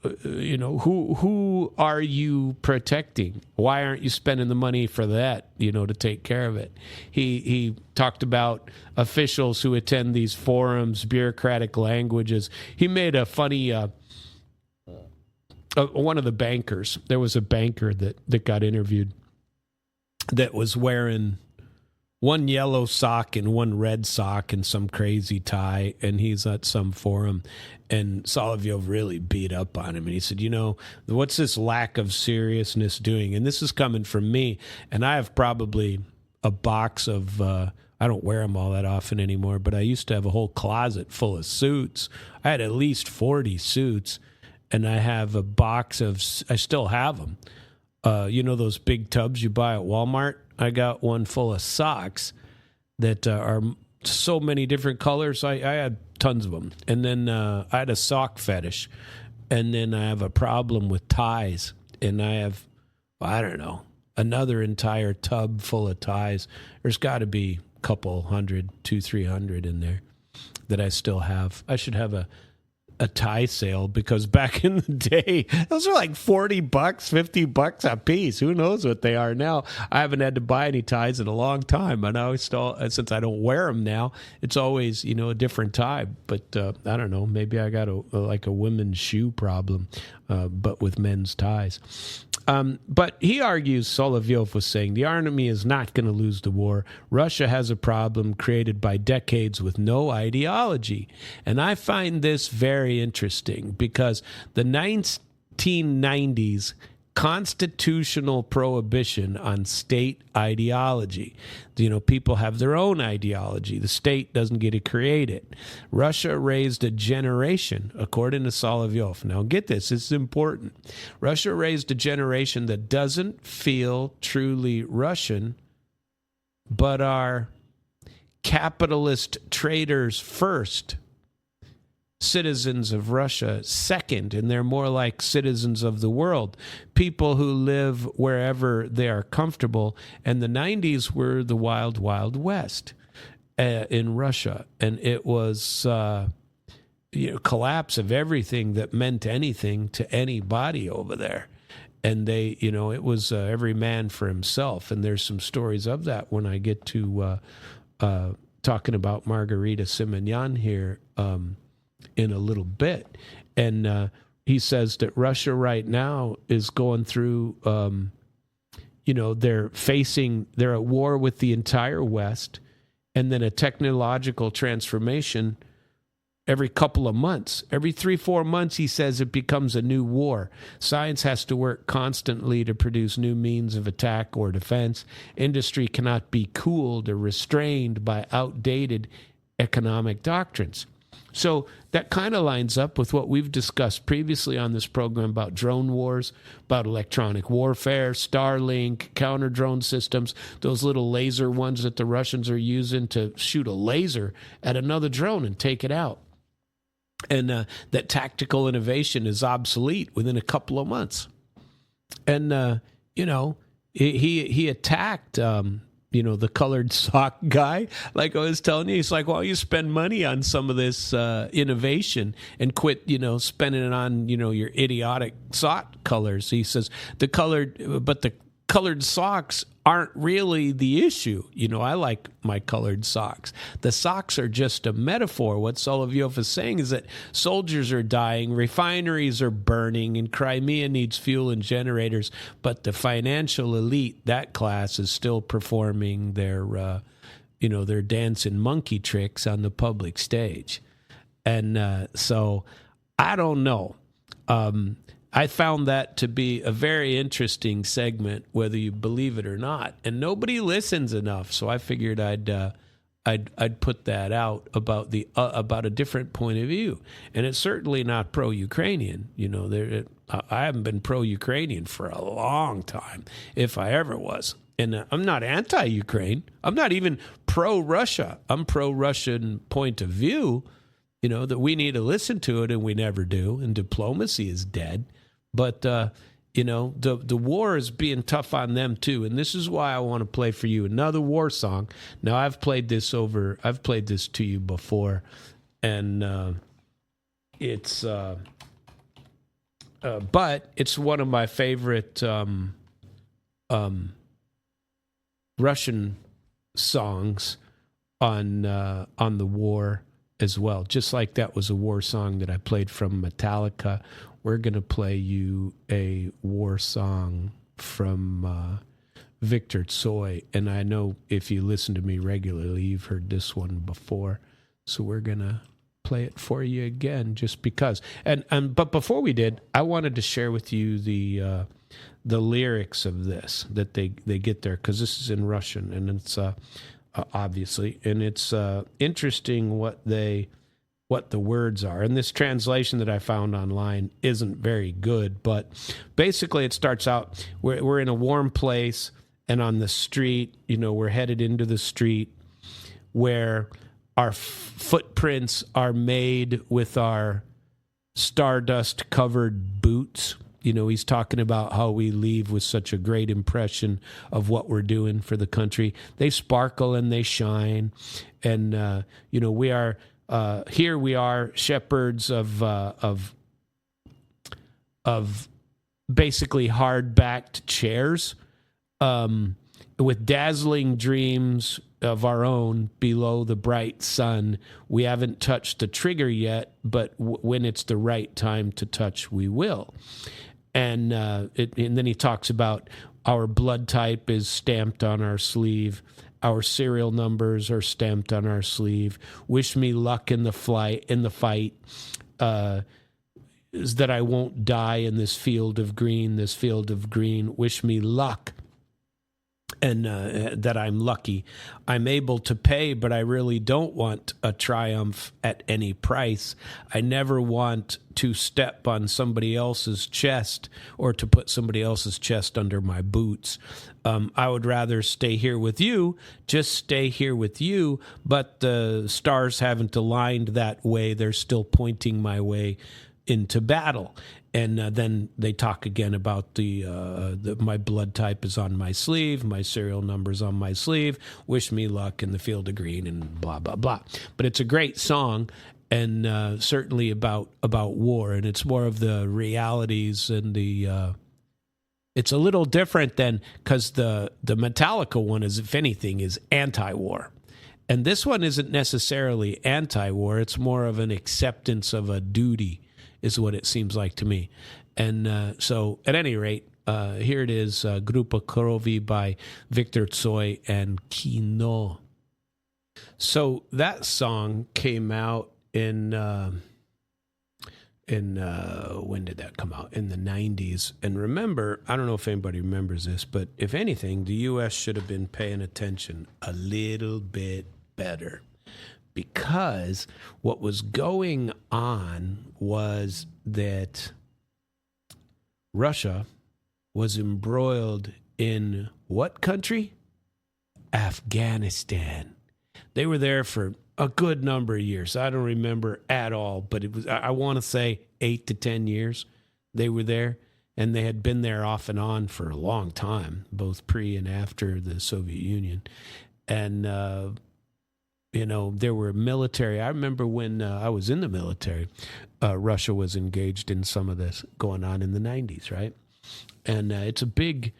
who are you protecting? Why aren't you spending the money for that, to take care of it? He talked about officials who attend these forums, bureaucratic languages. He made a funny, one of the bankers, there was a banker that got interviewed that was wearing one yellow sock and one red sock and some crazy tie, and he's at some forum, and Solovyov really beat up on him, and he said, what's this lack of seriousness doing? And this is coming from me, and I have probably a box of, I don't wear them all that often anymore, but I used to have a whole closet full of suits. I had at least 40 suits, and I have a box of, I still have them. Those big tubs you buy at Walmart? I got one full of socks that are so many different colors. I had tons of them. And then I had a sock fetish. And then I have a problem with ties. And I have, another entire tub full of ties. There's got to be couple hundred, 200-300 in there that I still have. I should have a tie sale, because back in the day, those are like $40, $50 a piece. Who knows what they are now? I haven't had to buy any ties in a long time, and I always still, since I don't wear them now, it's always, a different tie. But I don't know, maybe I got a women's shoe problem, but with men's ties. But he argues, Solovyov was saying, the army is not going to lose the war. Russia has a problem created by decades with no ideology. And I find this very interesting, because the 1990s constitutional prohibition on state ideology. People have their own ideology. The state doesn't get to create it. Russia raised a generation, according to Solovyov. Now get this, this is important. Russia raised a generation that doesn't feel truly Russian, but are capitalist traders first, citizens of Russia second, and they're more like citizens of the world, people who live wherever they are comfortable. And the 90s were the wild, wild west in Russia, and it was collapse of everything that meant anything to anybody over there. And they, it was every man for himself. And there's some stories of that when I get to talking about Margarita Simonyan here in a little bit. And he says that Russia right now is going through, they're at war with the entire West, and then a technological transformation every couple of months. Every 3-4 months, he says, it becomes a new war. Science has to work constantly to produce new means of attack or defense. Industry cannot be cooled or restrained by outdated economic doctrines. So that kind of lines up with what we've discussed previously on this program about drone wars, about electronic warfare, Starlink, counter-drone systems, those little laser ones that the Russians are using to shoot a laser at another drone and take it out. And that tactical innovation is obsolete within a couple of months. And, he attacked... the colored sock guy, like I was telling you. He's like, well, you spend money on some of this innovation and quit, spending it on, your idiotic sock colors. He says the colored socks aren't really the issue. I like my colored socks. The socks are just a metaphor. What Solovyov is saying is that soldiers are dying, refineries are burning, and Crimea needs fuel and generators, but the financial elite, that class, is still performing their dancing monkey tricks on the public stage. And so I don't know. I found that to be a very interesting segment, whether you believe it or not, and nobody listens enough. So I figured I'd put that out about about a different point of view, and it's certainly not pro-Ukrainian. I haven't been pro-Ukrainian for a long time, if I ever was, and I'm not anti-Ukraine. I'm not even pro-Russia. I'm pro-Russian point of view. That we need to listen to it, and we never do, and diplomacy is dead. But, the war is being tough on them, too. And this is why I want to play for you another war song. Now, I've played this to you before, and but it's one of my favorite Russian songs on the war as well. Just like that was a war song that I played from Metallica. We're going to play you a war song from Victor Tsoi. And I know if you listen to me regularly, you've heard this one before. So we're going to play it for you again just because. But before we did, I wanted to share with you the lyrics of this, that they get there, because this is in Russian, and it's obviously, and it's interesting what the words are. And this translation that I found online isn't very good, but basically it starts out, we're in a warm place, and on the street, we're headed into the street where our footprints are made with our stardust-covered boots. He's talking about how we leave with such a great impression of what we're doing for the country. They sparkle and they shine. And, we are, here we are, shepherds of basically hard-backed chairs, with dazzling dreams of our own below the bright sun. We haven't touched the trigger yet, but when it's the right time to touch, we will. And then he talks about our blood type is stamped on our sleeve. Our serial numbers are stamped on our sleeve. Wish me luck in the fight. Is that I won't die in this field of green. Wish me luck. And that I'm lucky. I'm able to pay, but I really don't want a triumph at any price. I never want to step on somebody else's chest or to put somebody else's chest under my boots. I would rather stay here with you, just stay here with you, but the stars haven't aligned that way. They're still pointing my way into battle. And then they talk again about my blood type is on my sleeve, my serial number's on my sleeve, wish me luck in the field of green, and blah, blah, blah. But it's a great song, and certainly about war, and it's more of the realities and it's a little different than, because the Metallica one is, if anything, is anti-war. And this one isn't necessarily anti-war, it's more of an acceptance of a duty, is what it seems like to me. And so, at any rate, here it is, Grupa Krovi by Victor Tsoi and Kino. So that song came out in when did that come out? In the 90s. And remember, I don't know if anybody remembers this, but if anything, the U.S. should have been paying attention a little bit better. Because what was going on was that Russia was embroiled in what country? Afghanistan. They were there for a good number of years. I don't remember at all, but it was, I want to say 8 to 10 years they were there. And they had been there off and on for a long time, both pre and after the Soviet Union. And, there were military. I remember when I was in the military, Russia was engaged in some of this going on in the 90s, right? And it's a big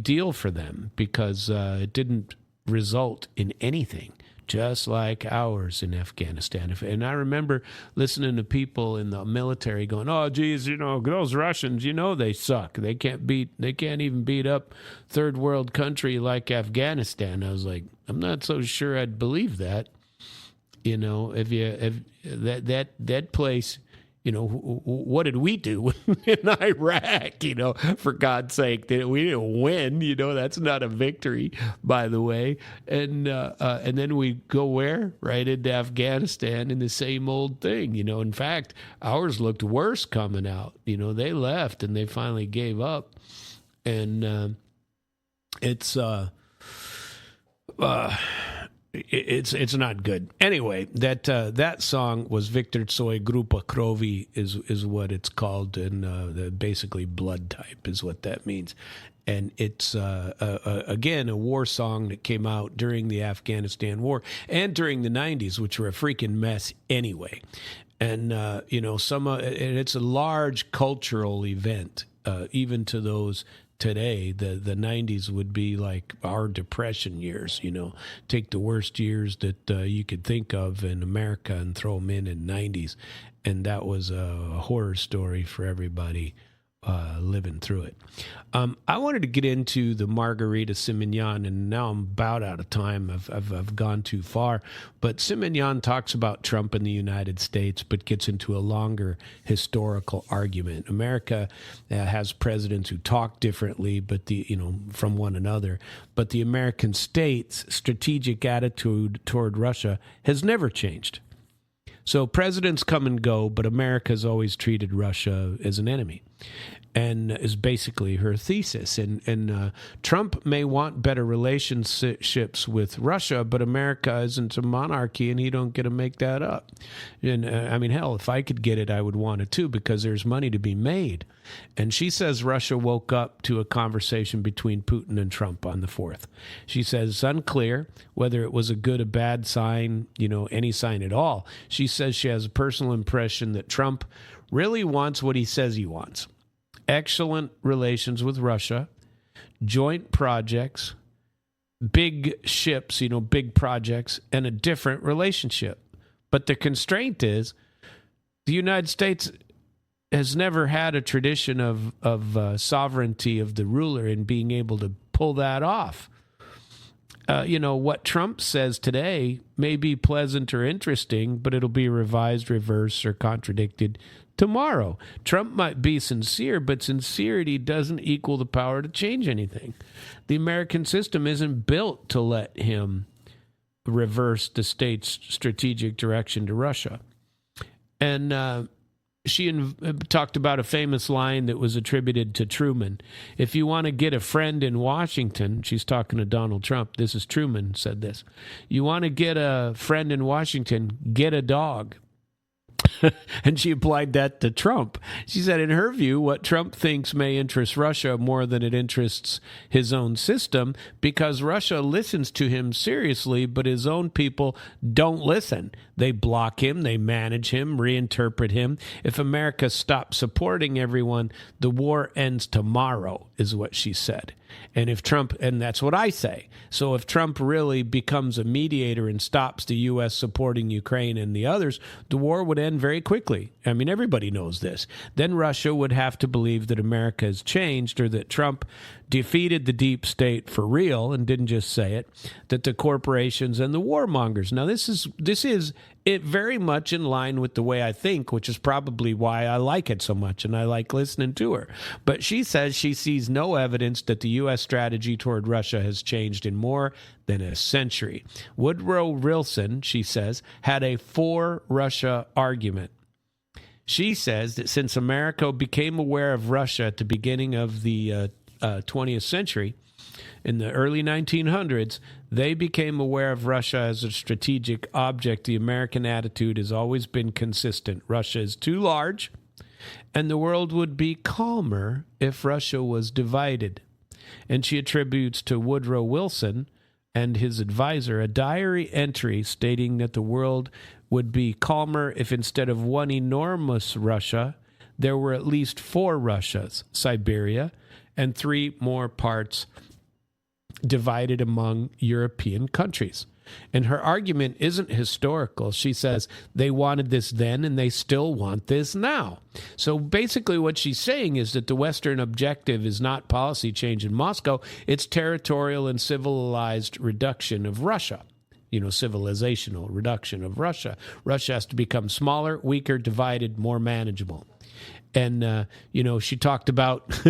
deal for them because it didn't result in anything, just like ours in Afghanistan. And I remember listening to people in the military going, "Oh, geez, those Russians, they suck. They can't even beat up third world country like Afghanistan." I was like, I'm not so sure I'd believe that. If that place, what did we do in Iraq? For God's sake, we didn't win. That's not a victory, by the way. And then we go where? Right into Afghanistan, in the same old thing. In fact, ours looked worse coming out. They left and they finally gave up, and it's not good. Anyway, that song was Victor Tsoi, Grupa Krovi is what it's called, and basically blood type is what that means. And it's, again, a war song that came out during the Afghanistan war and during the 90s, which were a freaking mess anyway. And, and it's a large cultural event, even to those today. The 90s would be like our Depression years, take the worst years that you could think of in America and throw them in 90s. And that was a horror story for everybody living through it. I wanted to get into the Margarita Simonyan, and now I'm about out of time. I've gone too far. But Simonyan talks about Trump and the United States, but gets into a longer historical argument. America has presidents who talk differently, but from one another. But the American state's strategic attitude toward Russia has never changed. So presidents come and go, but America's always treated Russia as an enemy, and is basically her thesis. And Trump may want better relationships with Russia, but America isn't a monarchy, and he don't get to make that up. And I mean, hell, if I could get it, I would want it too, because there's money to be made. And she says Russia woke up to a conversation between Putin and Trump on the 4th. She says it's unclear whether it was a good or bad sign, any sign at all. She says she has a personal impression that Trump really wants what he says he wants. Excellent relations with Russia, joint projects, big ships, big projects, and a different relationship. But the constraint is the United States has never had a tradition of sovereignty of the ruler and being able to pull that off. What Trump says today may be pleasant or interesting, but it'll be revised, reversed, or contradicted tomorrow. Trump might be sincere, but sincerity doesn't equal the power to change anything. The American system isn't built to let him reverse the state's strategic direction to Russia. And she talked about a famous line that was attributed to Truman. If you want to get a friend in Washington, she's talking to Donald Trump. This is Truman said this. You want to get a friend in Washington, get a dog. And she applied that to Trump. She said, in her view, what Trump thinks may interest Russia more than it interests his own system, because Russia listens to him seriously, but his own people don't listen. They block him, they manage him, reinterpret him. If America stops supporting everyone, the war ends tomorrow, is what she said. And if Trump, and that's what I say. So if Trump really becomes a mediator and stops the U.S. supporting Ukraine and the others, the war would end very quickly. I mean, everybody knows this. Then Russia would have to believe that America has changed, or that Trump defeated the deep state for real and didn't just say it, that the corporations and the warmongers. Now, this is it very much in line with the way I think, which is probably why I like it so much and I like listening to her. But she says she sees no evidence that the U.S. strategy toward Russia has changed in more than a century. Woodrow Wilson, she says, had a for-Russia argument. She says that since America became aware of Russia at the beginning of the 20th century, in the early 1900s, they became aware of Russia as a strategic object. The American attitude has always been consistent. Russia is too large, and the world would be calmer if Russia was divided. And she attributes to Woodrow Wilson and his advisor a diary entry stating that the world would be calmer if instead of one enormous Russia, there were at least 4 Russias, Siberia, and 3 more parts divided among European countries. And her argument isn't historical. She says they wanted this then and they still want this now. So basically what she's saying is that the Western objective is not policy change in Moscow, it's territorial and civilized reduction of Russia. Civilizational reduction of Russia. Russia has to become smaller, weaker, divided, more manageable. And, she talked about,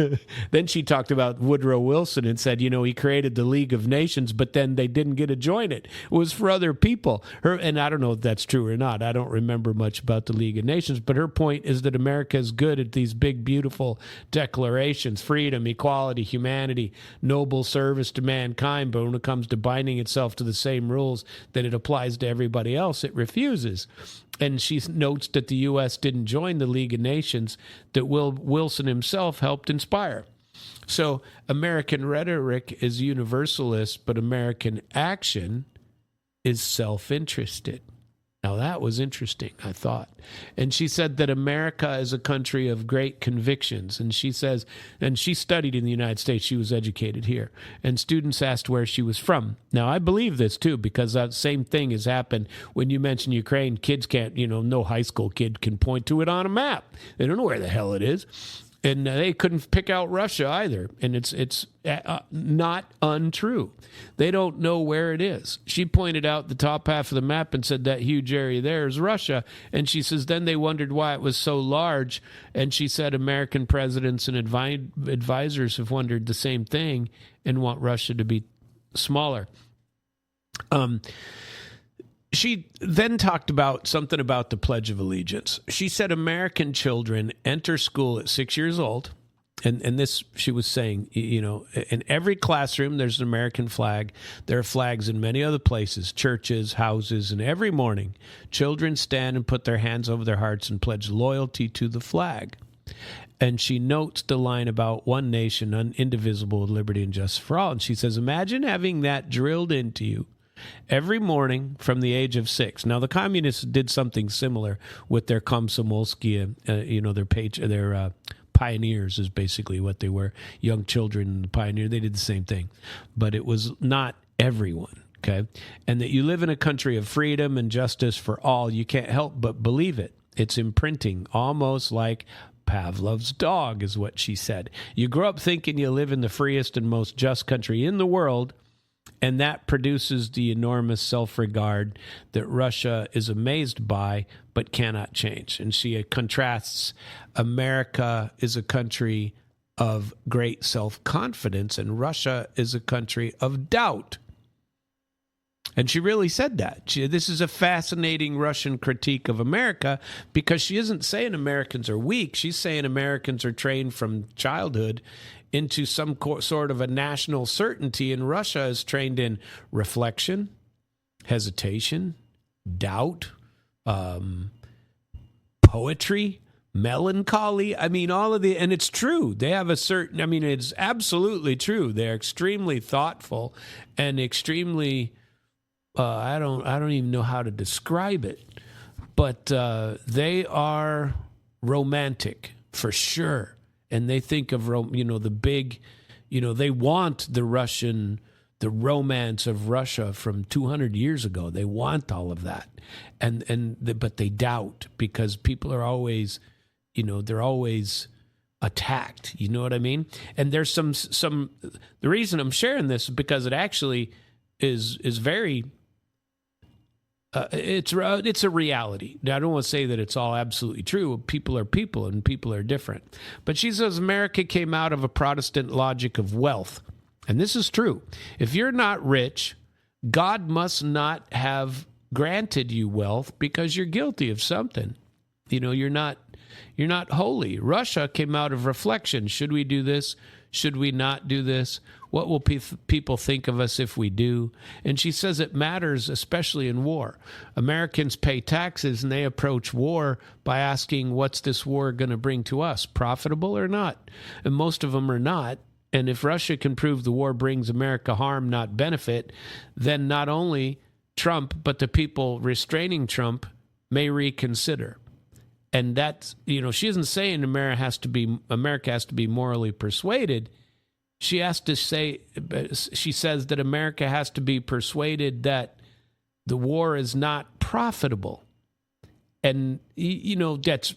then she talked about Woodrow Wilson and said, he created the League of Nations, but then they didn't get to join it. It was for other people. And I don't know if that's true or not. I don't remember much about the League of Nations, but her point is that America is good at these big, beautiful declarations, freedom, equality, humanity, noble service to mankind. But when it comes to binding itself to the same rules that it applies to everybody else, it refuses. And she notes that the U.S. didn't join the League of Nations that Wilson himself helped inspire. So American rhetoric is universalist, but American action is self-interested. Now, that was interesting, I thought. And she said that America is a country of great convictions. And she says, and she studied in the United States. She was educated here. And students asked where she was from. Now, I believe this, too, because that same thing has happened when you mention Ukraine. Kids can't, no high school kid can point to it on a map. They don't know where the hell it is. And they couldn't pick out Russia either. And it's not untrue. They don't know where it is. She pointed out the top half of the map and said that huge area there is Russia. And she says then they wondered why it was so large. And she said American presidents and advisors have wondered the same thing and want Russia to be smaller. she then talked about something about the Pledge of Allegiance. She said American children enter school at 6 years old. And this, she was saying, in every classroom, there's an American flag. There are flags in many other places, churches, houses, and every morning, children stand and put their hands over their hearts and pledge loyalty to the flag. And she notes the line about one nation, indivisible, with liberty and justice for all. And she says, imagine having that drilled into you every morning from the age of 6. Now, the communists did something similar with their Komsomolsky, their pioneers is basically what they were. Young children, pioneer, they did the same thing. But it was not everyone, okay? And that you live in a country of freedom and justice for all, you can't help but believe it. It's imprinting, almost like Pavlov's dog, is what she said. You grow up thinking you live in the freest and most just country in the world, and that produces the enormous self-regard that Russia is amazed by but cannot change. And she contrasts America is a country of great self-confidence, and Russia is a country of doubt. And she really said that. This is a fascinating Russian critique of America, because she isn't saying Americans are weak. She's saying Americans are trained from childhood into some sort of a national certainty, and Russia is trained in reflection, hesitation, doubt, poetry, melancholy. I mean, all of the, and it's true. They have a certain, I mean, it's absolutely true. They're extremely thoughtful and extremely, I don't even know how to describe it, but they are romantic for sure. And they think of, the big, they want the romance of Russia from 200 years ago. They want all of that. But they doubt, because people are always, they're always attacked. You know what I mean? And there's the reason I'm sharing this is because it actually is very, it's a reality. Now, I don't want to say that it's all absolutely true. People are people, and people are different. But she says America came out of a Protestant logic of wealth. And this is true. If you're not rich, God must not have granted you wealth because you're guilty of something. You're not holy. Russia came out of reflection. Should we do this? Should we not do this? What will people think of us if we do? And she says it matters, especially in war. Americans pay taxes, and they approach war by asking, what's this war going to bring to us, profitable or not? And most of them are not. And if Russia can prove the war brings America harm, not benefit, then not only Trump, but the people restraining Trump may reconsider. And that's, she isn't saying America has to be morally persuaded. She has to say, she says that America has to be persuaded that the war is not profitable. And, that's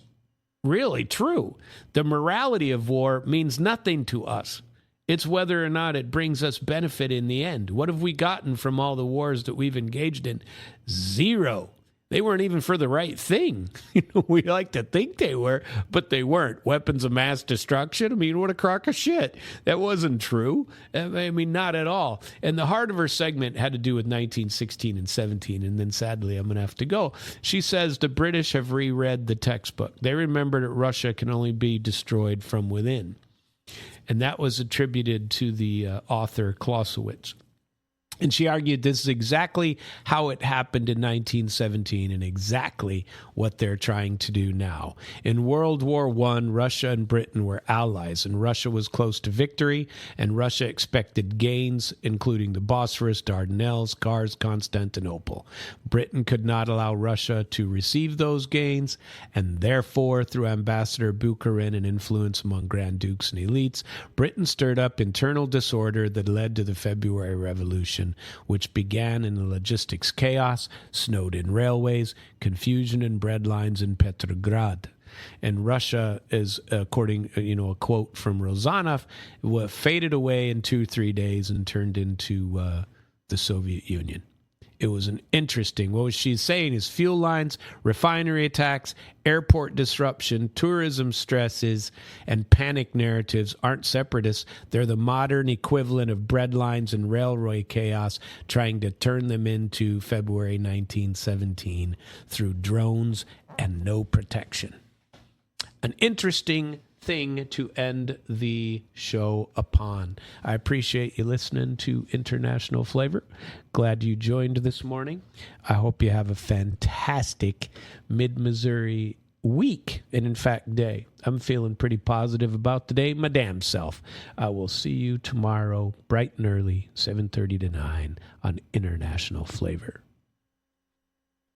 really true. The morality of war means nothing to us. It's whether or not it brings us benefit in the end. What have we gotten from all the wars that we've engaged in? Zero. They weren't even for the right thing. We like to think they were, but they weren't. Weapons of mass destruction? I mean, what a crock of shit. That wasn't true. I mean, not at all. And the heart of her segment had to do with 1916 and 17, and then sadly, I'm going to have to go. She says the British have reread the textbook. They remember that Russia can only be destroyed from within. And that was attributed to the author Clausewitz. And she argued this is exactly how it happened in 1917 and exactly what they're trying to do now. In World War I, Russia and Britain were allies, and Russia was close to victory, and Russia expected gains, including the Bosphorus, Dardanelles, Kars, Constantinople. Britain could not allow Russia to receive those gains, and therefore, through Ambassador Bukharin and influence among Grand Dukes and elites, Britain stirred up internal disorder that led to the February Revolution, which began in the logistics chaos, snowed-in railways, confusion in bread lines in Petrograd. And Russia is, according, a quote from Rozanov, faded away in 2-3 days and turned into the Soviet Union. It was an interesting, what she's saying is fuel lines, refinery attacks, airport disruption, tourism stresses, and panic narratives aren't separatists. They're the modern equivalent of bread lines and railway chaos, trying to turn them into February 1917 through drones and no protection. An interesting thing to end the show upon. I appreciate you listening to International Flavor. Glad you joined this morning. I hope you have a fantastic Mid-Missouri week, and in fact day. I'm feeling pretty positive about today, my damn self. I will see you tomorrow bright and early, 7:30 to 9 on International Flavor.